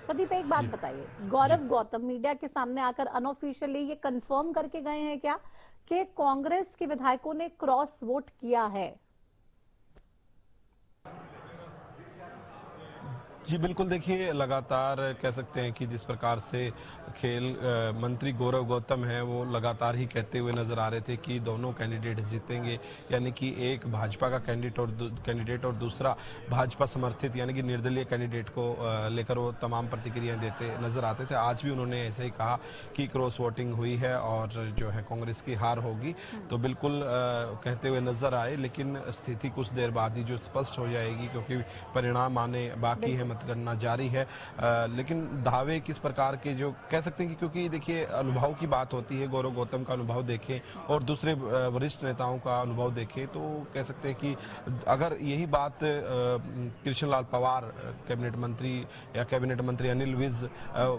प्रदीप, एक बात बताइए, गौरव गौतम मीडिया के सामने आकर अनऑफिशियली ये कंफर्म करके गए हैं क्या कि कांग्रेस के विधायकों ने क्रॉस वोट किया है? जी बिल्कुल, देखिए लगातार कह सकते हैं कि जिस प्रकार से खेल मंत्री गौरव गौतम हैं वो लगातार ही कहते हुए नजर आ रहे थे कि दोनों कैंडिडेट जीतेंगे, यानी कि एक भाजपा का कैंडिडेट और दूसरा भाजपा समर्थित यानी कि निर्दलीय कैंडिडेट को लेकर वो तमाम प्रतिक्रियाएं देते नजर आते थे। आज भी उन्होंने ऐसे ही कहा कि क्रॉस वोटिंग हुई है और जो है कांग्रेस की हार होगी, तो बिल्कुल कहते हुए नजर आए। लेकिन स्थिति कुछ देर बाद ही जो स्पष्ट हो जाएगी, क्योंकि परिणाम आने बाकी है, मतगणना जारी है। लेकिन दावे किस प्रकार के जो कह सकते हैं कि क्योंकि देखिए अनुभव की बात होती है, गौरव गौतम का अनुभव देखें और दूसरे वरिष्ठ नेताओं का अनुभव देखें तो कह सकते हैं कि अगर यही बात कृष्ण लाल पवार कैबिनेट मंत्री या कैबिनेट मंत्री अनिल विज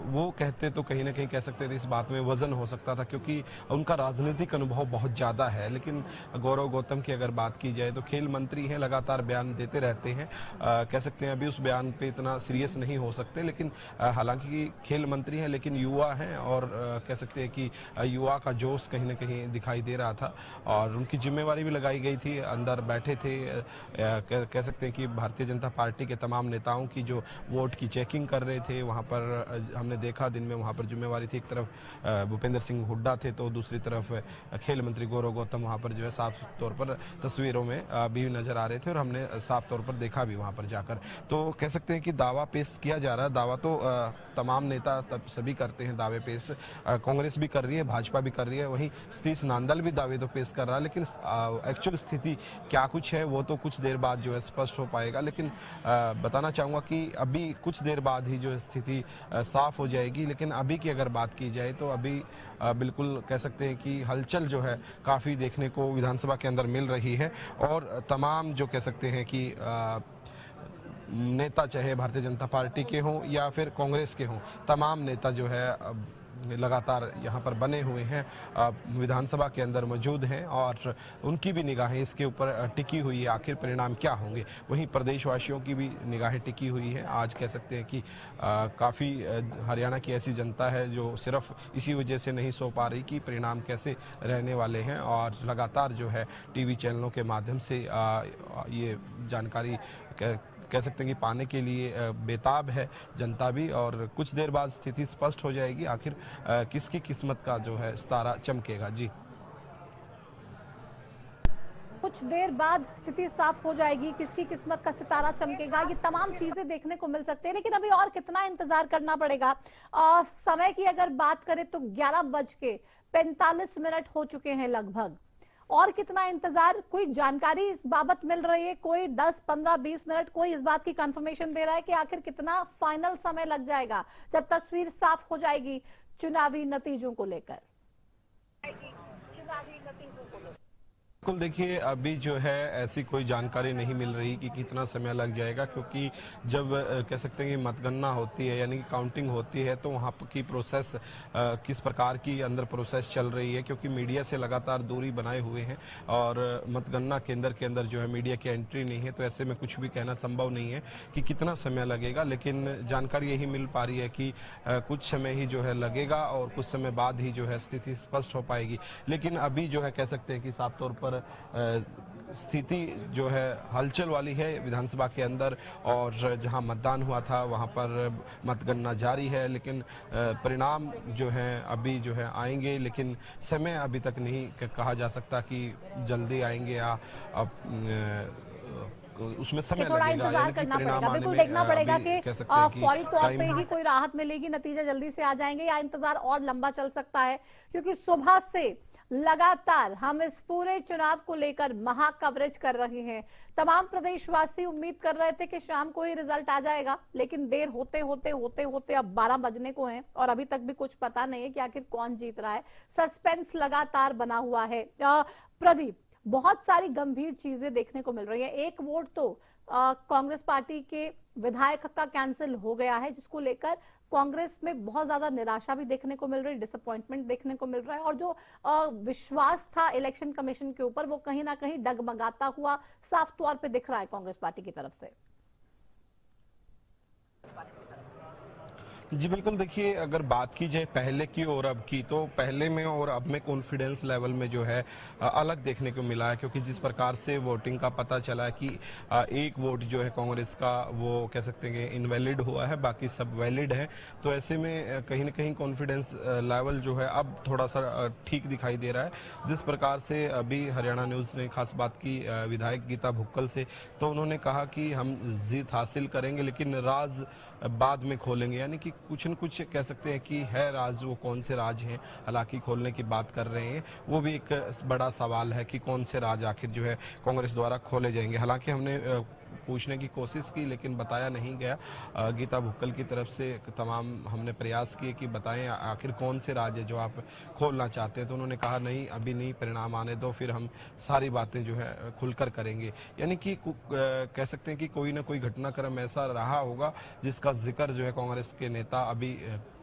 वो कहते तो कहीं ना कहीं कह सकते थे इस बात में वजन हो सकता था, क्योंकि उनका राजनीतिक अनुभव बहुत ज़्यादा है। लेकिन गौरव गौतम की अगर बात की जाए तो खेल मंत्री हैं, लगातार बयान देते रहते हैं। कह सकते हैं अभी उस बयान पे इतना सीरियस नहीं हो सकते, लेकिन हालांकि खेल मंत्री हैं लेकिन युवा हैं और कह सकते हैं कि युवा का जोश कहीं ना कहीं दिखाई दे रहा था और उनकी जिम्मेवारी भी लगाई गई थी। अंदर बैठे थे, कह सकते हैं कि भारतीय जनता पार्टी के तमाम नेताओं की जो वोट की चेकिंग कर रहे थे वहाँ पर हमने देखा दिन में वहाँ पर जिम्मेवारी थी। एक तरफ भूपेंद्र सिंह हुड्डा थे तो दूसरी तरफ खेल मंत्री गौरव गौतम वहाँ पर जो है साफ तौर पर तस्वीरों में भी नजर आ रहे थे और हमने साफ तौर पर देखा भी वहाँ पर जाकर। तो कह सकते हैं कि दावा पेश किया जा रहा है। दावा तो तमाम नेता तब सभी करते हैं दावे पेश, कांग्रेस भी कर रही है, भाजपा भी कर रही है, वहीं सतीश नांदल भी दावे तो पेश कर रहा है। लेकिन एक्चुअल स्थिति क्या कुछ है वो तो कुछ देर बाद जो है स्पष्ट हो पाएगा। लेकिन बताना चाहूँगा कि अभी कुछ देर बाद ही जो स्थिति साफ हो जाएगी। लेकिन अभी की अगर बात की जाए तो अभी बिल्कुल कह सकते हैं कि हलचल जो है काफ़ी देखने को विधानसभा के अंदर मिल रही है और तमाम जो कह सकते हैं कि नेता चाहे भारतीय जनता पार्टी के हों या फिर कांग्रेस के हों, तमाम नेता जो है लगातार यहाँ पर बने हुए हैं, विधानसभा के अंदर मौजूद हैं और उनकी भी निगाहें इसके ऊपर टिकी हुई है आखिर परिणाम क्या होंगे। वहीं प्रदेशवासियों की भी निगाहें टिकी हुई हैं। आज कह सकते हैं कि काफ़ी हरियाणा की ऐसी जनता है जो सिर्फ इसी वजह से नहीं सो पा रही कि परिणाम कैसे रहने वाले हैं और लगातार जो है टीवी चैनलों के माध्यम से ये जानकारी कह सकते हैं कि पाने के लिए बेताब है जनता भी। और कुछ देर बाद स्थिति स्पष्ट हो जाएगी आखिर किसकी किस्मत का जो है सितारा चमकेगा। जी, कुछ देर बाद स्थिति साफ हो जाएगी, किसकी किस्मत का सितारा चमकेगा, ये तमाम चीजें देखने को मिल सकते हैं। लेकिन अभी और कितना इंतजार करना पड़ेगा? समय की अगर बात करें तो 11:45 हो चुके हैं लगभग। और कितना इंतजार? कोई जानकारी इस बाबत मिल रही है? कोई 10, 15, 20 मिनट कोई इस बात की कंफर्मेशन दे रहा है कि आखिर कितना फाइनल समय लग जाएगा जब तस्वीर साफ हो जाएगी चुनावी नतीजों को लेकर? बिल्कुल, देखिए अभी जो है ऐसी कोई जानकारी नहीं मिल रही कि कितना समय लग जाएगा, क्योंकि जब कह सकते हैं कि मतगणना होती है यानी कि काउंटिंग होती है तो वहाँ की प्रोसेस किस प्रकार की अंदर प्रोसेस चल रही है, क्योंकि मीडिया से लगातार दूरी बनाए हुए हैं और मतगणना केंद्र के अंदर जो है मीडिया की एंट्री नहीं है, तो ऐसे में कुछ भी कहना संभव नहीं है कि कितना समय लगेगा। लेकिन जानकारी यही मिल पा रही है कि कुछ समय ही जो है लगेगा और कुछ समय बाद ही जो है स्थिति स्पष्ट हो पाएगी। लेकिन अभी जो है कह सकते हैं कि साफ तौर पर स्थिति जो है हलचल वाली है विधानसभा के अंदर और जहां मतदान हुआ था वहां पर मतगणना जारी है। लेकिन परिणाम जो है अभी जो है आएंगे, लेकिन समय अभी तक नहीं कहा जा सकता कि जल्दी आएंगे या उसमें समय थोड़ा लगेगा, इंतजार यानी कि करना परिणाम पड़ेगा। आने बिल्कुल में देखना पड़ेगा अभी कि कह सकते हैं कि फौरी तौर पे टाइम। ही कोई राहत मिलेगी, नतीजे जल्दी से आ जाएंगे, या इंतजार और लंबा चल सकता है? क्योंकि सुबह से लगातार हम इस पूरे चुनाव को लेकर महा कवरेज कर रहे हैं। तमाम प्रदेशवासी उम्मीद कर रहे थे कि शाम को ही रिजल्ट आ जाएगा, लेकिन देर होते होते होते होते अब 12 बजने को हैं और अभी तक भी कुछ पता नहीं है कि आखिर कौन जीत रहा है। सस्पेंस लगातार बना हुआ है। प्रदीप, बहुत सारी गंभीर चीजें देखने को मिल रही है। एक वोट तो कांग्रेस पार्टी के विधायक का कैंसिल हो गया है, जिसको लेकर कांग्रेस में बहुत ज्यादा निराशा भी देखने को मिल रही है, डिसअपॉइंटमेंट देखने को मिल रहा है और जो विश्वास था इलेक्शन कमीशन के ऊपर वो कहीं ना कहीं डगमगाता हुआ साफ तौर पे दिख रहा है कांग्रेस पार्टी की तरफ से। जी बिल्कुल, देखिए अगर बात की जाए पहले की और अब की, तो पहले में और अब में कॉन्फिडेंस लेवल में जो है अलग देखने को मिला है, क्योंकि जिस प्रकार से वोटिंग का पता चला है कि एक वोट जो है कांग्रेस का वो कह सकते हैं कि इनवैलिड हुआ है, बाकी सब वैलिड है। तो ऐसे में कहीं ना कहीं कॉन्फिडेंस लेवल जो है अब थोड़ा सा ठीक दिखाई दे रहा है। जिस प्रकार से अभी हरियाणा न्यूज़ ने खास बात की विधायक गीता भुक्कल से, तो उन्होंने कहा कि हम जीत हासिल करेंगे लेकिन राज बाद में खोलेंगे, यानी कि कुछ न कुछ कह सकते हैं कि है राज, वो कौन से राज हैं हालांकि खोलने की बात कर रहे हैं, वो भी एक बड़ा सवाल है कि कौन से राज आखिर जो है कांग्रेस द्वारा खोले जाएंगे। हालांकि हमने पूछने की कोशिश की लेकिन बताया नहीं गया। गीता भुक्कल की तरफ से तमाम हमने प्रयास किए कि बताएं आखिर कौन से राज है जो आप खोलना चाहते हैं, तो उन्होंने कहा नहीं, अभी नहीं, परिणाम आने दो, फिर हम सारी बातें जो है खुलकर करेंगे। यानी कि कह सकते हैं कि कोई ना कोई घटनाक्रम ऐसा रहा होगा जिसका जिक्र जो है कांग्रेस के नेता अभी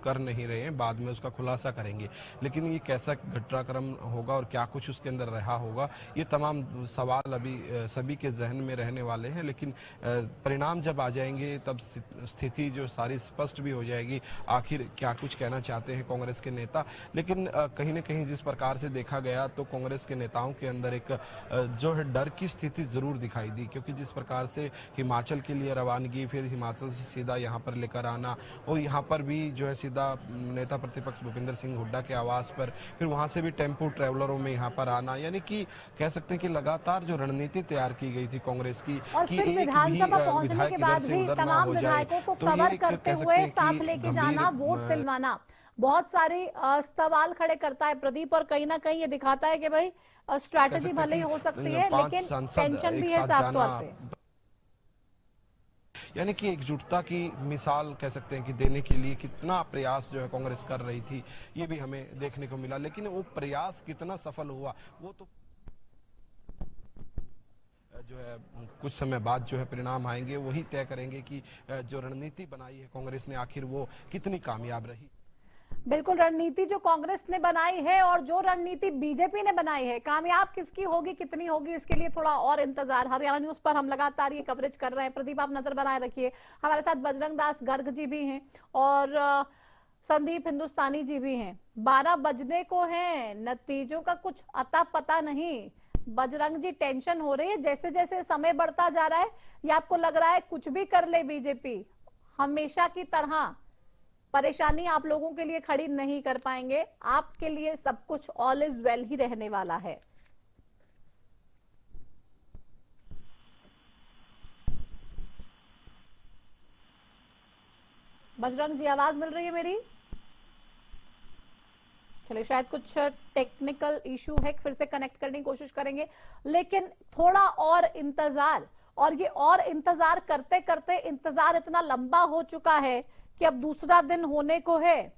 कर नहीं रहे हैं, बाद में उसका खुलासा करेंगे। लेकिन ये कैसा घटनाक्रम होगा और क्या कुछ उसके अंदर रहा होगा, ये तमाम सवाल अभी सभी के जहन में रहने वाले हैं। लेकिन परिणाम जब आ जाएंगे तब स्थिति जो सारी स्पष्ट भी हो जाएगी, आखिर क्या कुछ कहना चाहते हैं कांग्रेस के नेता। लेकिन कहीं न कहीं जिस प्रकार से देखा गया तो कांग्रेस के नेताओं के अंदर एक जो है डर की स्थिति जरूर दिखाई दी, क्योंकि जिस प्रकार से हिमाचल के लिए रवानगी, फिर हिमाचल से सीधा यहाँ पर लेकर आना, और यहाँ पर भी जो है सीधा नेता प्रतिपक्ष भूपेंद्र सिंह हुड्डा के आवास पर, फिर वहां से भी टेम्पो ट्रैवलरों में यहाँ पर आना, यानी कि कह सकते हैं कि लगातार जो रणनीति तैयार की गई थी कांग्रेस की, और कि फिर एक भी विधानसभा पहुंचने के बाद भी तमाम विधायकों को कवर करते हुए साथ लेके जाना, वोट दिलवाना, बहुत सारे सवाल खड़े करता है प्रदीप। और कहीं ना कहीं ये दिखाता है कि भाई स्ट्रैटेजी भले ही हो सकती है लेकिन टेंशन भी है साफ तौर पे। यानी कि एकजुटता की मिसाल कह सकते हैं कि देने के लिए कितना प्रयास जो है कांग्रेस कर रही थी, ये भी हमें देखने को मिला। लेकिन वो प्रयास कितना सफल हुआ वो तो जो है कुछ समय बाद जो है परिणाम आएंगे, वही तय करेंगे कि जो रणनीति बनाई है कांग्रेस ने आखिर वो कितनी कामयाब रही। बिल्कुल, रणनीति जो कांग्रेस ने बनाई है और जो रणनीति बीजेपी ने बनाई है, कामयाब किसकी होगी, कितनी होगी, इसके लिए थोड़ा और इंतजार। हरियाणा न्यूज पर हम लगातार ये कवरेज कर रहे हैं। प्रदीप, आप नजर बनाए रखिए। हमारे साथ बजरंग दास गर्ग जी भी हैं और संदीप हिंदुस्तानी जी भी हैं। 12 बजने को हैं, नतीजों का कुछ अता पता नहीं। बजरंग जी, टेंशन हो रही है जैसे जैसे समय बढ़ता जा रहा है, या आपको लग रहा है कुछ भी कर ले बीजेपी, हमेशा की तरह परेशानी आप लोगों के लिए खड़ी नहीं कर पाएंगे, आपके लिए सब कुछ ऑल इज वेल ही रहने वाला है? बजरंग जी, आवाज मिल रही है मेरी? चलिए, शायद कुछ टेक्निकल इशू है, फिर से कनेक्ट करने की कोशिश करेंगे। लेकिन थोड़ा और इंतजार, और ये और इंतजार करते करते इंतजार इतना लंबा हो चुका है कि अब दूसरा दिन होने को है,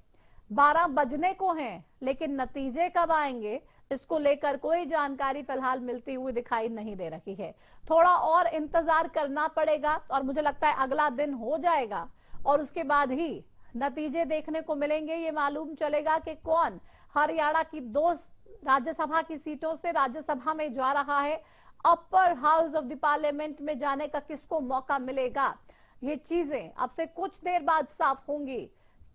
12 बजने को हैं, लेकिन नतीजे कब आएंगे इसको लेकर कोई जानकारी फिलहाल मिलती हुई दिखाई नहीं दे रही है। थोड़ा और इंतजार करना पड़ेगा और मुझे लगता है अगला दिन हो जाएगा और उसके बाद ही नतीजे देखने को मिलेंगे। ये मालूम चलेगा कि कौन हरियाणा की 2 राज्यसभा की सीटों से राज्यसभा में जा रहा है, upper house of the parliament में जाने का किसको मौका मिलेगा। ये चीजें अब से कुछ देर बाद साफ होंगी।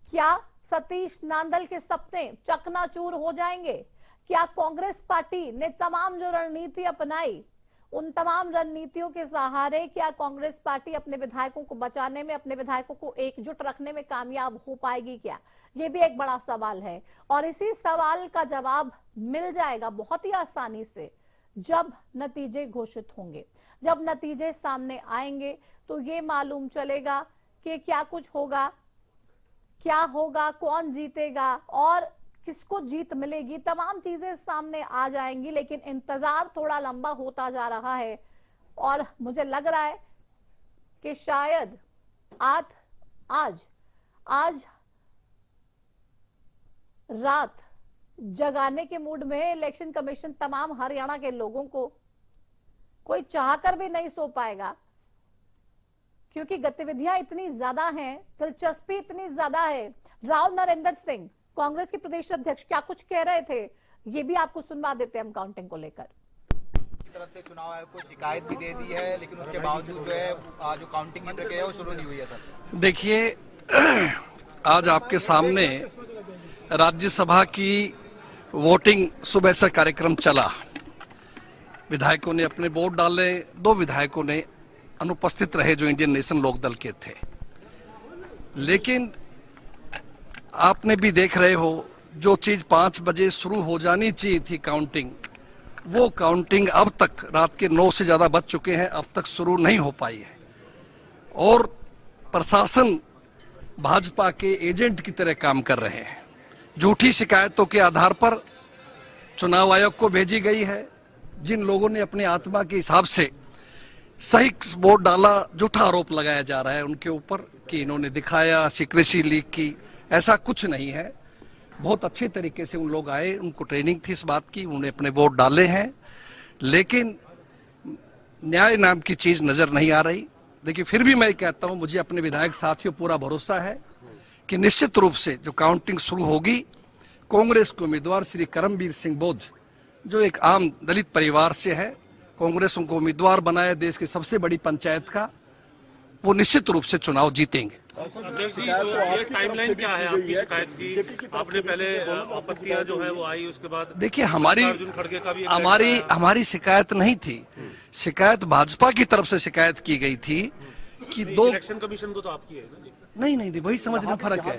क्या सतीश नांदल के सपने चकनाचूर हो जाएंगे? क्या कांग्रेस पार्टी ने तमाम जो रणनीति अपनाई, उन तमाम रणनीतियों के सहारे क्या कांग्रेस पार्टी अपने विधायकों को बचाने में, अपने विधायकों को एकजुट रखने में कामयाब हो पाएगी क्या? ये भी एक बड़ा सवाल है और इसी सवाल का जवाब मिल जाएगा बहुत ही आसानी से जब नतीजे घोषित होंगे। जब नतीजे सामने आएंगे तो ये मालूम चलेगा कि क्या कुछ होगा, क्या होगा, कौन जीतेगा और किसको जीत मिलेगी। तमाम चीजें सामने आ जाएंगी, लेकिन इंतजार थोड़ा लंबा होता जा रहा है और मुझे लग रहा है कि शायद आज रात जगाने के मूड में इलेक्शन कमीशन तमाम हरियाणा के लोगों को। कोई चाहकर भी नहीं सो पाएगा क्योंकि गतिविधियां इतनी ज्यादा हैं, दिलचस्पी इतनी ज्यादा है। राव नरेंद्र सिंह, कांग्रेस के प्रदेश अध्यक्ष, क्या कुछ कह रहे थे, ये भी आपको सुनवा देते हैं हम काउंटिंग को लेकर। तरफ से चुनाव आयोग को शिकायत भी दे दी है, लेकिन उसके बावजूद जो है जो काउंटिंग की प्रक्रिया है वो शुरू नहीं हुई है। सर, देखिए, आज आपके सामने राज्यसभा की वोटिंग सुबह से कार्यक्रम चला। विधायकों ने अपने वोट डाले, 2 विधायकों ने अनुपस्थित रहे जो इंडियन नेशनल लोकदल के थे। लेकिन आपने भी देख रहे हो, जो चीज 5 बजे शुरू हो जानी चाहिए थी काउंटिंग, वो काउंटिंग अब तक रात के 9 से ज्यादा बज चुके हैं, अब तक शुरू नहीं हो पाई है। और प्रशासन भाजपा के एजेंट की तरह काम कर रहे हैं। झूठी शिकायतों के आधार पर चुनाव आयोग को भेजी गई है। जिन लोगों ने अपने आत्मा के हिसाब से सही वोट डाला, झूठा आरोप लगाया जा रहा है उनके ऊपर कि इन्होंने दिखाया, सीक्रेसी लीक की। ऐसा कुछ नहीं है। बहुत अच्छे तरीके से उन लोग आए, उनको ट्रेनिंग थी इस बात की, उन्होंने अपने वोट डाले हैं। लेकिन न्याय नाम की चीज नजर नहीं आ रही। देखिए, फिर भी मैं कहता हूं, मुझे अपने विधायक साथियों पूरा भरोसा है कि निश्चित रूप से जो काउंटिंग शुरू होगी, कांग्रेस के उम्मीदवार श्री करमबीर सिंह बोध, जो एक आम दलित परिवार से है, कांग्रेस उनको उम्मीदवार बनाया देश की सबसे बड़ी पंचायत का, वो निश्चित रूप से चुनाव जीतेंगे। अध्यक्ष जी, तो ये टाइमलाइन क्या है आपकी शिकायत की? आपने पहले आपत्तियां जो है वो आई, उसके बाद देखिए, हमारी शिकायत नहीं थी। शिकायत भाजपा की तरफ से शिकायत की गई थी कि 2 इलेक्शन कमीशन को तो आपकी है ना? नहीं, वही समझने में फर्क है।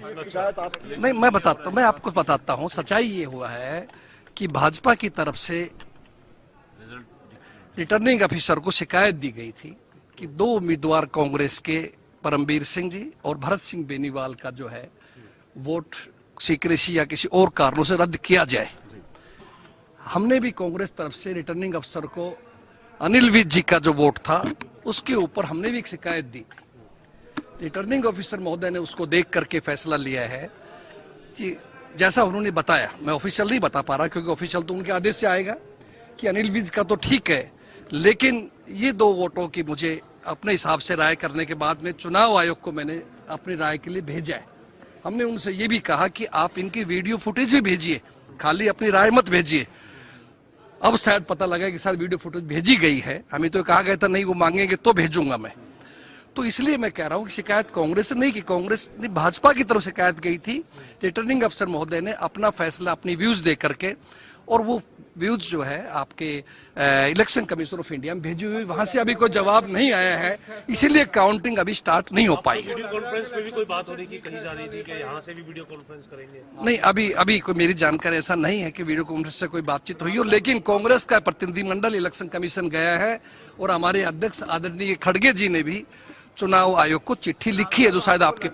नहीं, मैं आपको बताता हूँ। सच्चाई ये हुआ है कि भाजपा की तरफ से रिटर्निंग ऑफिसर को शिकायत दी गई थी कि 2 उम्मीदवार कांग्रेस के परमबीर सिंह जी और भरत सिंह बेनीवाल का जो है वोट सीक्रेसी या किसी और कारणों से रद्द किया जाए। हमने भी कांग्रेस तरफ से रिटर्निंग अफसर को अनिल विज जी का जो वोट था उसके ऊपर हमने भी एक शिकायत दी थी। रिटर्निंग ऑफिसर महोदय ने उसको देख करके फैसला लिया है कि जैसा उन्होंने बताया, मैं ऑफिशियल नहीं बता पा रहा क्योंकि ऑफिशियल तो उनके आदेश से आएगा, कि अनिल विज का तो ठीक है, लेकिन ये 2 वोटों की मुझे अपने हिसाब से राय करने के बाद में चुनाव आयोग को मैंने अपनी राय के लिए भेजा है। हमने उनसे ये भी कहा कि आप इनकी वीडियो फुटेज भी भेजिए, खाली अपनी राय मत भेजिए। अब शायद पता लगा कि शायद वीडियो फुटेज भेजी गई है। हमें तो कहा गया था नहीं, वो मांगेंगे तो भेजूंगा मैं। तो इसलिए मैं कह रहा हूं कि शिकायत कांग्रेस से नहीं, कि कांग्रेस ने भाजपा की तरफ शिकायत गई थी। रिटर्निंग अफसर महोदय ने अपना फैसला, अपनी व्यूज दे करके, और वो व्यूज जो है आपके इलेक्शन कमीशन ऑफ इंडिया में भेजी हुई, वहां से अभी कोई जवाब नहीं आया है, इसीलिए काउंटिंग अभी स्टार्ट नहीं हो पाई है। वीडियो कॉन्फ्रेंस में भी कोई बात होने की कही जा रही थी कि यहाँ से भी वीडियो कॉन्फ्रेंस करेंगे? नहीं, अभी कोई मेरी जानकारी ऐसा नहीं है कि वीडियो कॉन्फ्रेंस से कोई बातचीत हुई हो। लेकिन कांग्रेस का प्रतिनिधिमंडल इलेक्शन कमीशन गया है और हमारे अध्यक्ष आदरणीय खड़गे जी ने भी चुनाव आयोग को चिट्ठी लिखी है, जो शायद आपके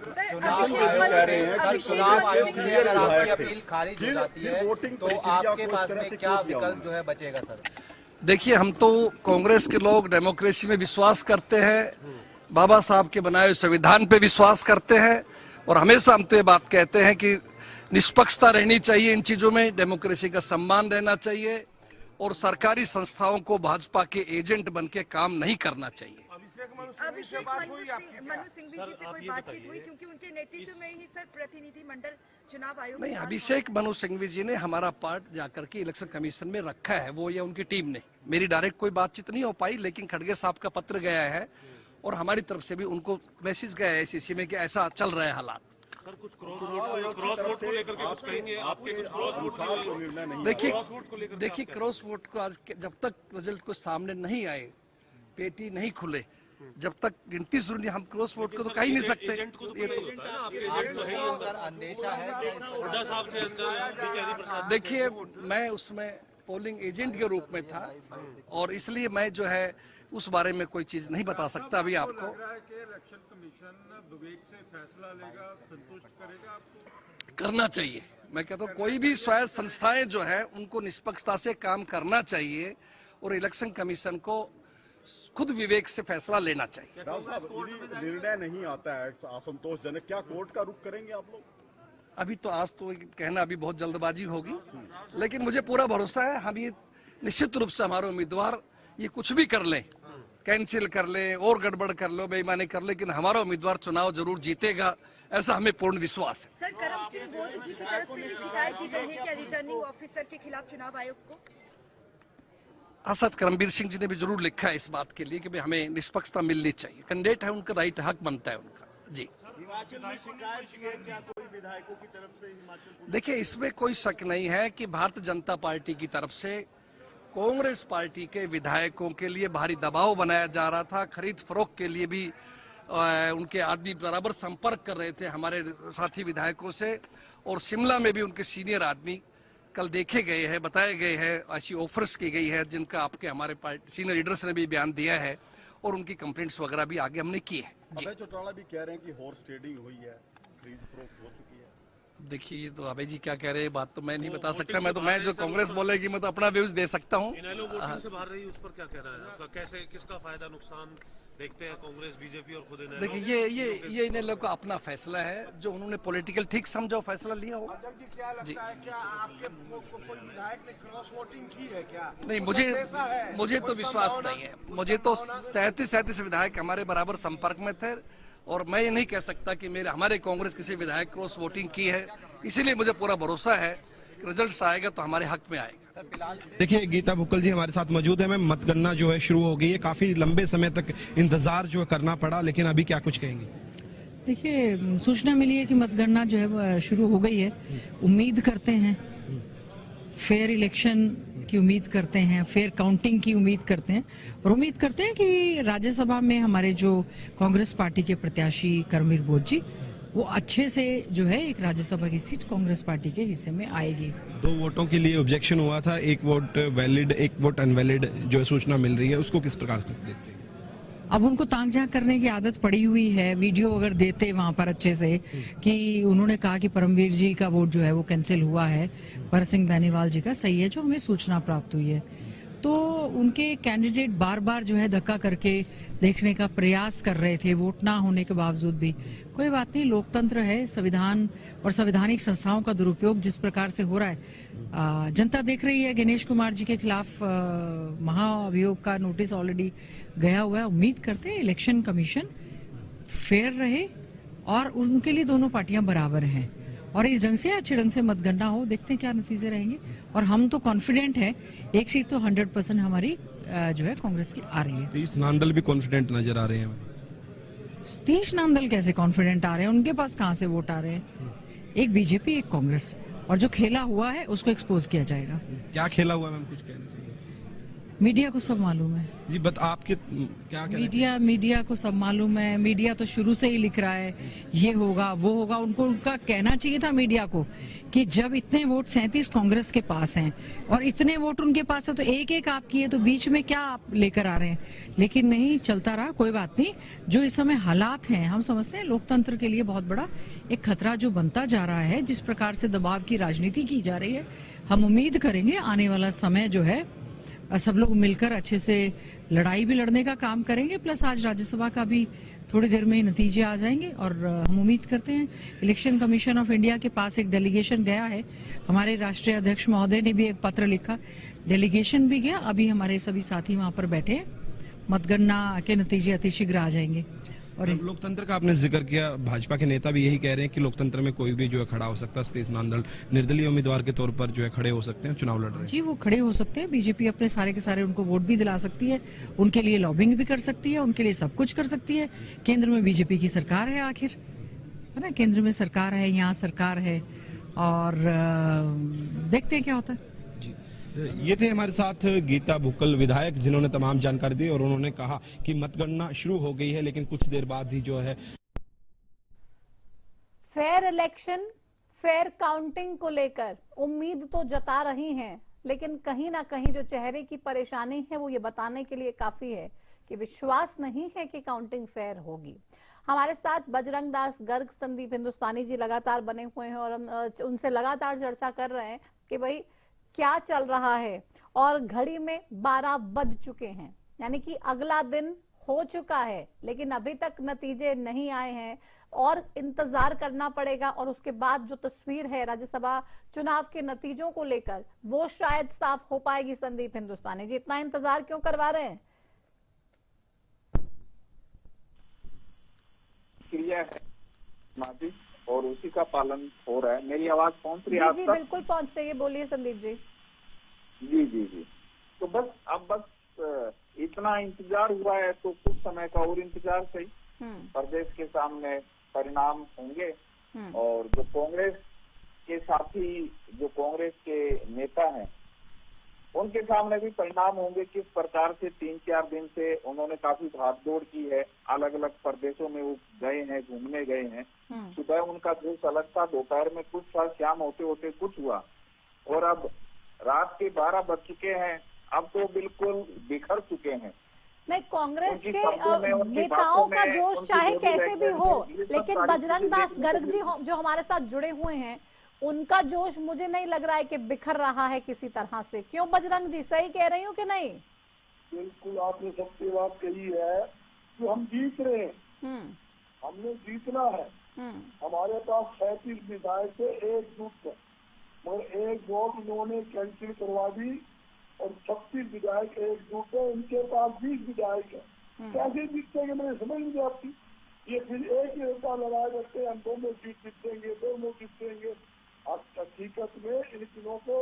चुनाव आयोग से अगर आपकी अपील खारिज हो जाती है तो आपके पास में क्या विकल्प जो है बचेगा सर? देखिए, हम तो कांग्रेस के लोग डेमोक्रेसी में विश्वास करते हैं, बाबा साहब के बनाए हुए संविधान पे विश्वास करते हैं, और हमेशा हम तो ये बात कहते हैं कि निष्पक्षता रहनी चाहिए इन चीजों में, डेमोक्रेसी का सम्मान रहना चाहिए, और सरकारी संस्थाओं को भाजपा के एजेंट बन के काम नहीं करना चाहिए। अभिषेक मनु सिंघवी जी से कोई बातचीत हुई, क्योंकि उनके नेतृत्व में ही सर प्रतिनिधिमंडल चुनाव आयोग नहीं, अभिषेक मनु सिंघवी जी ने हमारा पार्ट जाकर के इलेक्शन कमीशन में रखा है, वो या उनकी टीम ने। मेरी डायरेक्ट कोई बातचीत नहीं हो पाई, लेकिन खड़गे साहब का पत्र गया है और हमारी तरफ से भी उनको मैसेज गया है ICC में कि ऐसा चल रहा है हालात। सर, कुछ क्रॉस वोट को लेकर के कुछ कहेंगे आपके? कुछ क्रॉस वोट देखिए, क्रॉस वोट को आज जब तक रिजल्ट को सामने नहीं आए, पेटी नहीं खुले, जब तक गिनती शुरू नहीं, हम क्रॉस वोट को तो कह ही नहीं सकते। ये तो अंदेशा है देखिए, मैं उसमें पोलिंग एजेंट के रूप में था, और इसलिए मैं जो है उस बारे में कोई चीज नहीं बता सकता अभी आपको। इलेक्शन कमीशन विवेक से फैसला लेगा, संतुष्ट करेगा आपको? करना चाहिए। मैं कहता हूँ कोई भी स्वायत्त संस्थाएं जो है उनको निष्पक्षता से काम करना चाहिए, और इलेक्शन कमीशन को खुद विवेक से फैसला लेना चाहिए। निर्णय नहीं आता है असंतोषजनक, क्या कोर्ट का रुख करेंगे आप लोग? अभी तो आज तो कहना अभी बहुत जल्दबाजी होगी, लेकिन मुझे पूरा भरोसा है हम ये निश्चित रूप से हमारे उम्मीदवार ये कुछ भी कर लें, कैंसिल कर लें और गड़बड़ कर लो, बेईमानी कर ले, लेकिन हमारा उम्मीदवार चुनाव जरूर जीतेगा, ऐसा हमें पूर्ण विश्वास है। सर, करम सिंह बोध जी की तरफ से भी शिकायत की गई है क्या रिटर्निंग ऑफिसर के खिलाफ चुनाव आयोग को? असद करमबीर सिंह जी ने भी जरूर लिखा है इस बात के लिए कि हमें निष्पक्षता मिलनी चाहिए। कैंडिडेट है, उनका राइट हक बनता है उनका। जी। हिमाचल में शिकायत की है क्या कोई विधायकों की तरफ से हिमाचल? देखिए, इसमें कोई शक नहीं है कि भारतीय जनता पार्टी की तरफ से कांग्रेस पार्टी के विधायकों के लिए भारी दबाव बनाया जा रहा था। खरीद फरोख्त के लिए भी उनके आदमी बराबर संपर्क कर रहे थे हमारे साथी विधायकों से, और शिमला में भी उनके सीनियर आदमी कल देखे गए हैं, बताए गए हैं, ऐसी ऑफर्स की गई है जिनका आपके हमारे पार्टी सीनियर लीडर्स ने भी बयान दिया है, और उनकी कंप्लेंट्स वगैरह भी आगे हमने की है। अभय चौटाला भी कह रहे हैं कि हॉर्स ट्रेडिंग हुई है, खरीद फरोख्त हो चुकी है। देखिए, तो अभय जी क्या कह रहे हैं, बात तो मैं नहीं बता सकता। मैं जो कांग्रेस बोलेगी मैं तो अपना व्यूज दे सकता हूँ। इनेलो वोटिंग से बाहर रही, उस पर क्या कह रहा है आपका? कैसे, किसका फायदा नुकसान देखते हैं कांग्रेस, बीजेपी और खुद इनेलो? देखिए, ये इनेलो का अपना फैसला है, जो उन्होंने पॉलिटिकल ठीक समझा फैसला लिया होगा। अध्यक्ष जी, क्या लगता है, क्या आपके कोई विधायक ने क्रॉस वोटिंग की है क्या? नहीं, मुझे तो विश्वास नहीं है। मुझे तो 37 विधायक हमारे बराबर संपर्क में थे, और मैं ये नहीं कह सकता कि हमारे कांग्रेस किसी विधायक क्रॉस वोटिंग की है। इसीलिए मुझे पूरा भरोसा है कि रिजल्ट आएगा तो हमारे हक में आएगा। देखिए, गीता बुक्कल जी हमारे साथ मौजूद है। मैं मतगणना जो है शुरू हो गई है, काफी लंबे समय तक इंतजार जो है करना पड़ा, लेकिन अभी क्या कुछ कहेंगे? देखिए, सूचना मिली है कि मतगणना जो है शुरू हो गई है। उम्मीद करते हैं फेयर इलेक्शन की उम्मीद करते हैं, फेयर काउंटिंग की उम्मीद करते हैं, और उम्मीद करते हैं कि राज्यसभा में हमारे जो कांग्रेस पार्टी के प्रत्याशी कर्मवीर बोध जी, वो अच्छे से जो है एक राज्यसभा की सीट कांग्रेस पार्टी के हिस्से में आएगी। 2 वोटों के लिए ऑब्जेक्शन हुआ था, 1 वोट वैलिड, 1 वोट अनवैलिड जो सूचना मिल रही है, उसको किस प्रकार से देखते हैं? अब उनको ताक झांक करने की आदत पड़ी हुई है। वीडियो अगर देते वहां पर अच्छे से कि उन्होंने कहा कि परमवीर जी का वोट जो है वो कैंसिल हुआ है, भरत सिंह बेनीवाल जी का, सही है, जो हमें सूचना प्राप्त हुई है, तो उनके कैंडिडेट बार बार जो है धक्का करके देखने का प्रयास कर रहे थे, वोट ना होने के बावजूद भी। कोई बात नहीं, लोकतंत्र है, संविधान और संवैधानिक संस्थाओं का दुरुपयोग जिस प्रकार से हो रहा है, जनता देख रही है। गणेश कुमार जी के खिलाफ महाअभियोग का नोटिस ऑलरेडी गया हुआ है। उम्मीद करते हैं इलेक्शन कमीशन फेयर रहे और उनके लिए दोनों पार्टियां बराबर हैं, और इस ढंग से अच्छे ढंग से मतगणना हो। देखते हैं क्या नतीजे रहेंगे, और हम तो कॉन्फिडेंट है, एक सीट तो 100% हमारी जो है कांग्रेस की आ रही है। सतीश नांदल भी कॉन्फिडेंट नजर आ रहे हैं। सतीश नांदल कैसे कॉन्फिडेंट आ रहे हैं? उनके पास कहां से वोट आ रहे हैं? एक बीजेपी, एक कांग्रेस, और जो खेला हुआ है उसको एक्सपोज किया जाएगा। क्या खेला हुआ है मैम, कुछ कहना चाहिए? मीडिया को सब मालूम है जी, आपके क्या मीडिया को सब मालूम है। मीडिया तो शुरू से ही लिख रहा है ये होगा वो होगा। उनका कहना चाहिए था मीडिया को कि जब इतने वोट 37 कांग्रेस के पास हैं और इतने वोट उनके पास है, तो एक एक आपकी है, तो बीच में क्या आप लेकर आ रहे हैं? लेकिन नहीं, चलता रहा। कोई बात नहीं, जो इस समय हालात हैं, हम समझते हैं लोकतंत्र के लिए बहुत बड़ा एक खतरा जो बनता जा रहा है, जिस प्रकार से दबाव की राजनीति की जा रही है। हम उम्मीद करेंगे आने वाला समय जो है सब लोग मिलकर अच्छे से लड़ाई भी लड़ने का काम करेंगे। प्लस आज राज्यसभा का भी थोड़ी देर में ही नतीजे आ जाएंगे, और हम उम्मीद करते हैं इलेक्शन कमीशन ऑफ इंडिया के पास एक डेलीगेशन गया है। हमारे राष्ट्रीय अध्यक्ष महोदय ने भी एक पत्र लिखा, डेलीगेशन भी गया। अभी हमारे सभी साथी वहां पर बैठे हैं। मतगणना के नतीजे अतिशीघ्र आ जाएंगे। और लोकतंत्र का आपने जिक्र किया, भाजपा के नेता भी यही कह रहे हैं कि लोकतंत्र में कोई भी जो है खड़ा हो सकता है। सतीश नांदल निर्दलीय उम्मीदवार के तौर पर जो है खड़े हो सकते हैं, चुनाव लड़ रहे हैं। जी, वो खड़े हो सकते हैं। बीजेपी अपने सारे के सारे उनको वोट भी दिला सकती है, उनके लिए लॉबिंग भी कर सकती है, उनके लिए सब कुछ कर सकती है। केंद्र में बीजेपी की सरकार है, आखिर है ना, केंद्र में सरकार है, यहाँ सरकार है, और देखते हैं क्या होता है। ये थे हमारे साथ गीता बुक्कल विधायक, जिन्होंने तमाम जानकारी दी, और उन्होंने कहा कि मतगणना शुरू हो गई है, लेकिन कुछ देर बाद ही जो है फेयर इलेक्शन, फेयर काउंटिंग को लेकर उम्मीद तो जता रही हैं, लेकिन कहीं ना कहीं जो चेहरे की परेशानी है वो ये बताने के लिए काफी है कि विश्वास नहीं है कि काउंटिंग फेयर होगी। हमारे साथ बजरंग दास गर्ग, संदीप हिंदुस्तानी जी लगातार बने हुए हैं, और हम उनसे लगातार चर्चा कर रहे हैं कि भाई क्या चल रहा है। और घड़ी में 12 बज चुके हैं, यानी कि अगला दिन हो चुका है, लेकिन अभी तक नतीजे नहीं आए हैं, और इंतजार करना पड़ेगा। और उसके बाद जो तस्वीर है राज्यसभा चुनाव के नतीजों को लेकर, वो शायद साफ हो पाएगी। संदीप हिंदुस्तानी जी, इतना इंतजार क्यों करवा रहे हैं? क्रिया है माजी, और उसी का पालन हो रहा है। मेरी आवाज पहुंच रही है आप तक? जी बिल्कुल पहुंच रही है, बोलिए संदीप जी। जी जी जी, तो बस इतना इंतजार हुआ है, तो कुछ समय का और इंतजार सही। प्रदेश के सामने परिणाम होंगे और जो कांग्रेस के साथी, जो कांग्रेस के नेता हैं, उनके सामने भी परिणाम होंगे। किस प्रकार से 3-4 दिन से उन्होंने काफी भागदौड़ की है, अलग अलग प्रदेशों में वो गए हैं, घूमने गए हैं। सुबह उनका जोश अलग था, दोपहर में कुछ था, शाम होते होते कुछ हुआ और अब रात के 12 बज चुके हैं। अब तो बिल्कुल बिखर चुके हैं। नहीं, कांग्रेस के नेताओं का जोश चाहे कैसे भी हो, लेकिन बजरंग दास गर्ग जी जो हमारे साथ जुड़े हुए हैं, उनका जोश मुझे नहीं लग रहा है कि बिखर रहा है किसी तरह से। क्यों बजरंग जी, सही कह रही हूँ कि नहीं? बिल्कुल आपने सबसे बात कही है कि हम जीत रहे हैं, हमने जीतना है। हमारे पास 37 विधायक से एकजुट है, मगर एक वोट इन्होंने कैंसिल करवा दी और 36 विधायक एकजुट है, इनके पास 20 विधायक है। कैसे जीतेंगे मुझे समझ नहीं आती। ये फिर एक ही नेता लड़ाई करते हैं, हम दोनों जीतेंगे, दोनों जीतेंगे। हकीकत में इन तीनों को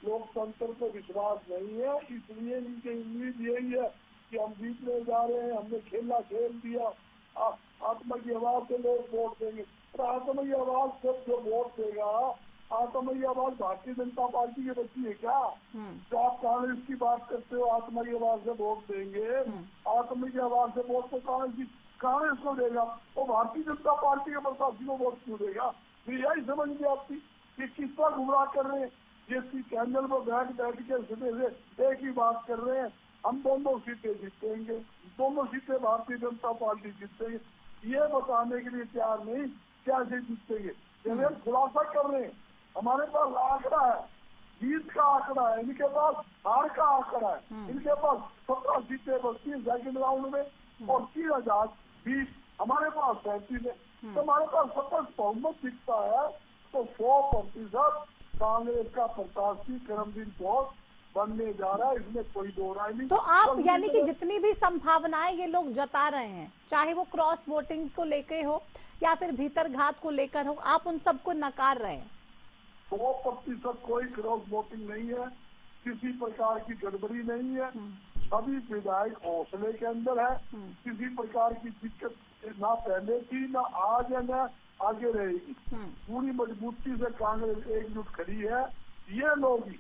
लोकतंत्र पर विश्वास नहीं है, इसलिए इनकी उम्मीद यही है कि हम जीतने जा रहे हैं, हमने खेला खेल दिया, आत्मा की आवाज से लोग वोट देंगे। तो आत्मा की आवाज से जो वोट देगा, आत्मा की आवाज भारतीय जनता पार्टी की बच्ची है क्या? जो आप कांग्रेस की बात करते हो आत्मा की आवाज से वोट देंगे, आत्मा की आवाज से वोट तो कांग्रेस को देगा, वो भारतीय जनता पार्टी के प्रत्याशी को वोट क्यों देगा? तो यही समझ में आपकी कि किस तरह गुमराह कर रहे हैं। जिसकी कैंडल पर बैठ के सीधे से एक ही बात कर रहे हैं, हम दोनों सीटें जीतेंगे, दोनों सीटें भारतीय जनता पार्टी जीतेंगे। ये बताने के लिए तैयार नहीं कैसे जीतेंगे। हम खुलासा कर रहे हैं, हमारे पास आंकड़ा है, जीत का आंकड़ा है, इनके पास हार का आंकड़ा है। इनके पास 17 सीटें बचती है सेकंड राउंड में और 3020, हमारे पास 37 है। तो हमारे पास स्पष्ट बहुमत दिखता है। तो 100% कांग्रेस का प्रत्याशी करमजीत बॉस बनने जा रहा है, इसमें कोई दो राय नहीं। तो आप यानी कि जितनी भी संभावनाएं ये लोग जता रहे हैं, चाहे वो क्रॉस वोटिंग को लेकर हो या फिर भीतर घात को लेकर हो, आप उन सबको नकार रहे हैं? 100% कोई क्रॉस वोटिंग नहीं है, किसी प्रकार की गड़बड़ी नहीं है। सभी विधायक हौसले के अंदर है, किसी प्रकार की दिक्कत ना पहले थी, ना आज है, ना आगे रहेगी। पूरी मजबूती से कांग्रेस एकजुट खड़ी है। ये लोग ही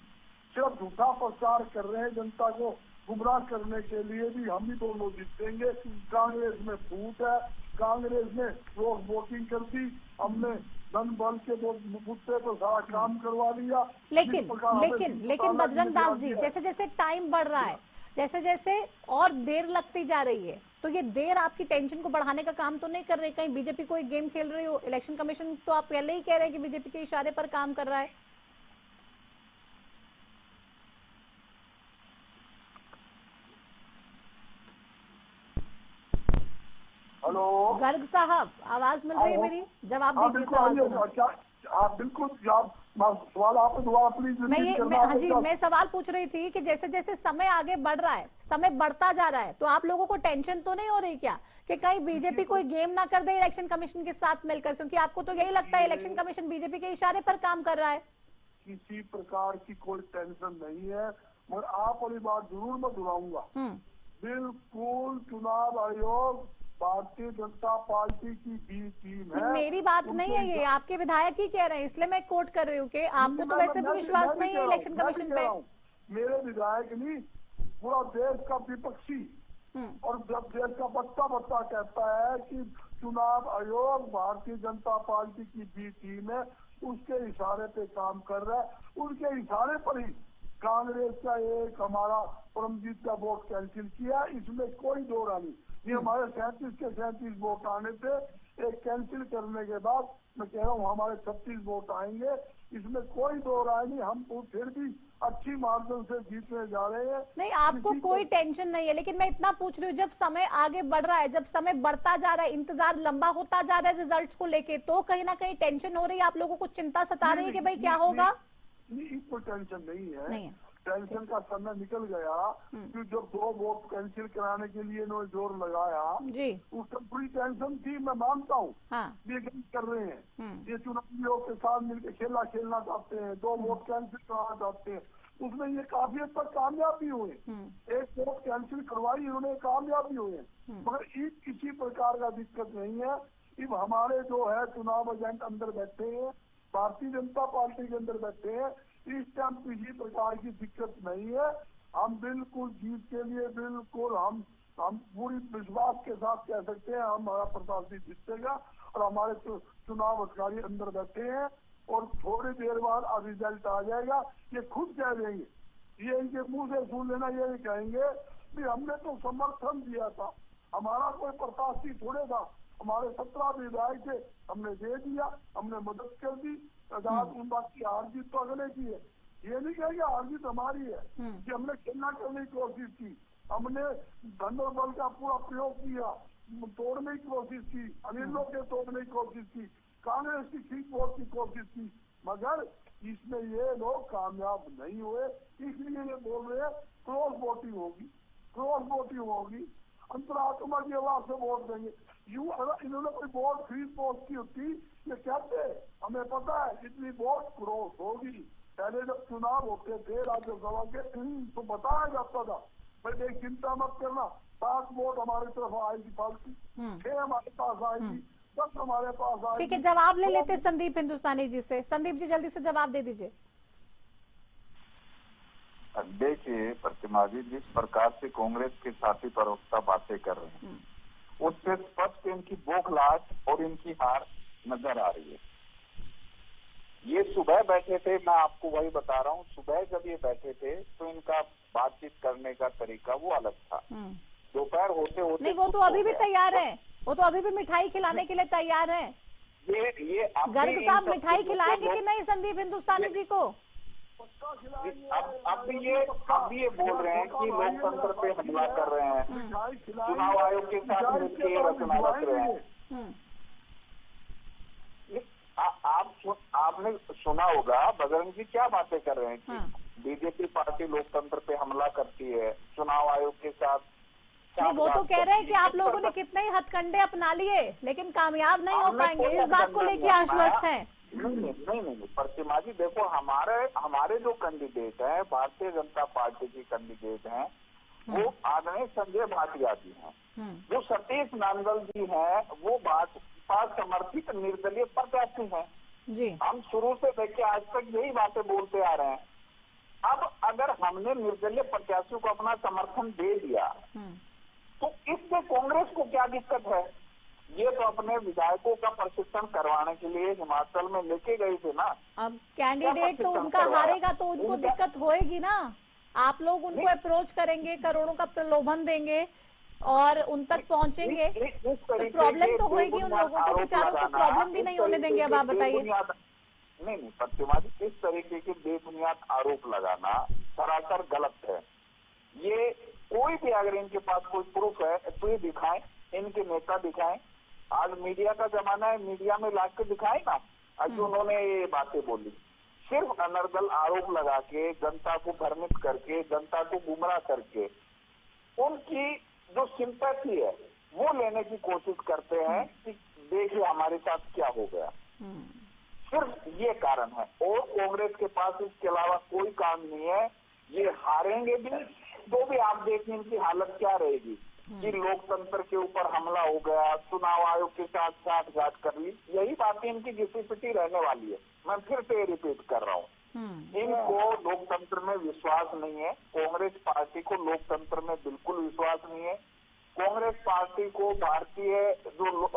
सिर्फ झूठा प्रचार कर रहे हैं, जनता को गुमराह करने के लिए भी हम ही दोनों जीतेंगे। कांग्रेस में फूट है, कांग्रेस ने क्रॉस वोटिंग कर दी, हमने धन बल के मुद्दे पर सारा काम करवा लिया। लेकिन बजरंग दास जी, जैसे जैसे टाइम बढ़ रहा है, जैसे जैसे और देर लगती जा रही है, तो ये देर आपकी टेंशन को बढ़ाने का काम तो नहीं कर रही? कहीं बीजेपी कोई गेम खेल रही हो? इलेक्शन कमीशन तो आप पहले ही कह रहे हैं कि बीजेपी के इशारे पर काम कर रहा है। हेलो गर्ग साहब, आवाज मिल रही है मेरी? जवाब दीजिए सवाल। आप बिल्कुल सवाल आपने दोबारा प्लीज। मैं सवाल पूछ रही थी कि जैसे जैसे समय आगे बढ़ रहा है, समय बढ़ता जा रहा है, तो आप लोगों को टेंशन तो नहीं हो रही क्या कि कहीं बीजेपी कोई गेम ना कर दे इलेक्शन कमीशन के साथ मिलकर? क्योंकि आपको तो यही लगता है इलेक्शन कमीशन बीजेपी के इशारे पर काम कर रहा है। किसी प्रकार की कोई टेंशन नहीं है, मगर आप वाली बात जरूर मैं दोहराऊंगा। बिल्कुल चुनाव आयोग भारतीय जनता पार्टी की बी टीम है। मेरी बात नहीं है, ये आपके विधायक ही कह रहे हैं, इसलिए मैं कोट कर रही हूँ कि आपको तो वैसे भी विश्वास नहीं है इलेक्शन कमीशन पे। मेरे विधायक नहीं, पूरा देश का विपक्षी और जब देश का बच्चा कहता है कि चुनाव आयोग भारतीय जनता पार्टी की बी टीम है, उसके इशारे पे काम कर रहा है, उनके इशारे पर ही कांग्रेस का एक हमारा परमजीत का वोट कैंसिल किया, इसमें कोई दो राय नहीं। ये हमारे 37 के 37 वोट आने थे, एक कैंसिल करने के बाद मैं कह रहा हूँ हमारे 36 वोट आएंगे, इसमें कोई दो राय नहीं। हम फिर भी अच्छी मार्जिन से जीतने जा रहे हैं। नहीं, आपको कोई टेंशन नहीं है, लेकिन मैं इतना पूछ रही हूँ, जब समय आगे बढ़ रहा है, जब समय बढ़ता जा रहा है, इंतजार लंबा होता जा रहा है रिजल्ट्स को लेके, तो कहीं ना कहीं टेंशन हो रही है, आप लोगों को चिंता सता रही है कि भाई क्या होगा? कोई टेंशन नहीं है, टेंशन का समय निकल गया कि जब 2 वोट कैंसिल कराने के लिए इन्होंने जोर लगाया जी, उसका पूरी टेंशन थी, मैं मानता हूँ। ये कर रहे हैं, ये चुनाव आयोग के साथ मिलकर खेलना चाहते हैं, 2 वोट कैंसिल कराना चाहते हैं, उसमें ये काफी हद तक कामयाब भी हुए। एक वोट कैंसिल करवाई इन्होंने, कामयाब भी हुए, मगर किसी प्रकार का दिक्कत नहीं है। अब हमारे जो है चुनाव एजेंट अंदर बैठे हैं, भारतीय जनता पार्टी के अंदर बैठे हैं, इस टाइम किसी प्रकार की दिक्कत नहीं है। हम बिल्कुल जीत के लिए बिल्कुल हम पूरी विश्वास के साथ कह सकते हैं हमारा प्रत्याशी जीतेगा और हमारे चुनाव अधिकारी अंदर बैठे हैं और थोड़ी देर बाद रिजल्ट आ जाएगा। ये खुद कह देंगे, ये इनके मुंह से सुन लेना, ये नहीं कहेंगे कि हमने तो समर्थन दिया था, हमारा कोई प्रत्याशी थोड़े था, हमारे 17 विधायक थे, हमने दे दिया, हमने मदद कर दी, उन बात की हार जीत तो अगले की है। ये नहीं कहेंगे हार जीत हमारी है कि हमने खेलना करने की कोशिश की, हमने धन और बल का पूरा प्रयोग किया, तोड़ने की कोशिश की, अनिलों के तोड़ने की कोशिश की, कांग्रेस की ठीक वोट की कोशिश की, मगर इसमें ये लोग कामयाब नहीं हुए। इसलिए ये बोल रहे हैं क्रॉस वोटिंग होगी, क्रॉस वोटिंग होगी, अंतरात्मा की आवाज से वोट देंगे। यूं अगर इन्होंने कोई वोट फ्री पोस्ट की होती, ये कहते हमें पता है इतनी वोट क्रॉस होगी। पहले जब चुनाव होते थे राज्यसभा के तो बताया जाता था, भाई देख चिंता मत करना, 7 वोट हमारी तरफ आएगी पार्टी, 6 हमारे पास आएगी, 10 हमारे पास आएगी। ठीक है, जवाब ले लेते संदीप हिंदुस्तानी जी से। संदीप जी जल्दी से जवाब दे दीजिए। देखिए प्रतिमा जी, जिस प्रकार से कांग्रेस के साथी प्रवक्ता बातें कर रहे हैं उससे स्पष्ट इनकी बौखलाहट और इनकी हार नजर आ रही है। ये सुबह बैठे थे, मैं आपको वही बता रहा हूँ, सुबह जब ये बैठे थे तो इनका बातचीत करने का तरीका वो अलग था। दोपहर होते होते नहीं, वो तो अभी भी तैयार है, वो तो अभी भी मिठाई खिलाने के लिए तैयार है। ये गर्ग साहब मिठाई खिलाएंगे कि नहीं संदीप हिंदुस्तानी जी को? अब भी ये बोल रहे हैं कि लोकतंत्र पे हमला कर रहे हैं, चुनाव आयोग के साथ मिलकर रचना रच रहे हैं। आपने सुना होगा बजरंग जी क्या बातें कर रहे हैं कि बीजेपी पार्टी लोकतंत्र पे हमला करती है, चुनाव आयोग के साथ। नहीं, वो तो कह रहे हैं कि आप लोगों ने कितने ही हथकंडे अपना लिए लेकिन कामयाब नहीं हो पाएंगे, इस बात को लेकर आश्वस्त हैं। नहीं प्रतिमा जी, देखो हमारे जो कैंडिडेट हैं, भारतीय जनता पार्टी की कैंडिडेट हैं, वो आदरणीय संजय भाटिया जी हैं, जो सतीश नांदल जी हैं, वो भाजपा समर्थित निर्दलीय प्रत्याशी हैं जी। हम शुरू से लेके आज तक यही बातें बोलते आ रहे हैं। अब अगर हमने निर्दलीय प्रत्याशियों को अपना समर्थन दे दिया तो इससे कांग्रेस को क्या दिक्कत है? ये तो अपने विधायकों का प्रशिक्षण करवाने के लिए हिमाचल में लेके गए थे ना। अब कैंडिडेट तो उनका हारेगा तो उनको दिक्कत होएगी ना। आप लोग उनको अप्रोच करेंगे, करोड़ों का प्रलोभन देंगे और उन तक पहुंचेंगे तो प्रॉब्लम तो होएगी, उन लोगों को बेचारों को प्रॉब्लम भी नहीं होने देंगे। अब आप बताइए। नहीं प्रतिमा जी, इस तरीके के बेबुनियाद आरोप लगाना सरासर गलत है। ये कोई भी अगर इनके पास कोई प्रूफ है तो ये दिखाएं, इनके नेता दिखाएं। आज मीडिया का जमाना है, मीडिया में ला के दिखाए ना आज उन्होंने ये बातें बोली। सिर्फ अनर्गल आरोप लगा के, जनता को भ्रमित करके, जनता को गुमराह करके उनकी जो सिंपैथी है वो लेने की कोशिश करते हैं कि देखिए हमारे साथ क्या हो गया। सिर्फ ये कारण है और कांग्रेस के पास इसके अलावा कोई काम नहीं है। ये हारेंगे भी तो भी आप देखिए इनकी हालत क्या रहेगी कि लोकतंत्र के ऊपर हमला हो गया, चुनाव आयोग के साथ साठगांठ कर ली। यही बातें इनकी घिसी पिटी रहने वाली है। मैं फिर से रिपीट कर रहा हूँ, इनको लोकतंत्र में विश्वास नहीं है। कांग्रेस पार्टी को लोकतंत्र में बिल्कुल विश्वास नहीं है। कांग्रेस पार्टी को भारतीय जो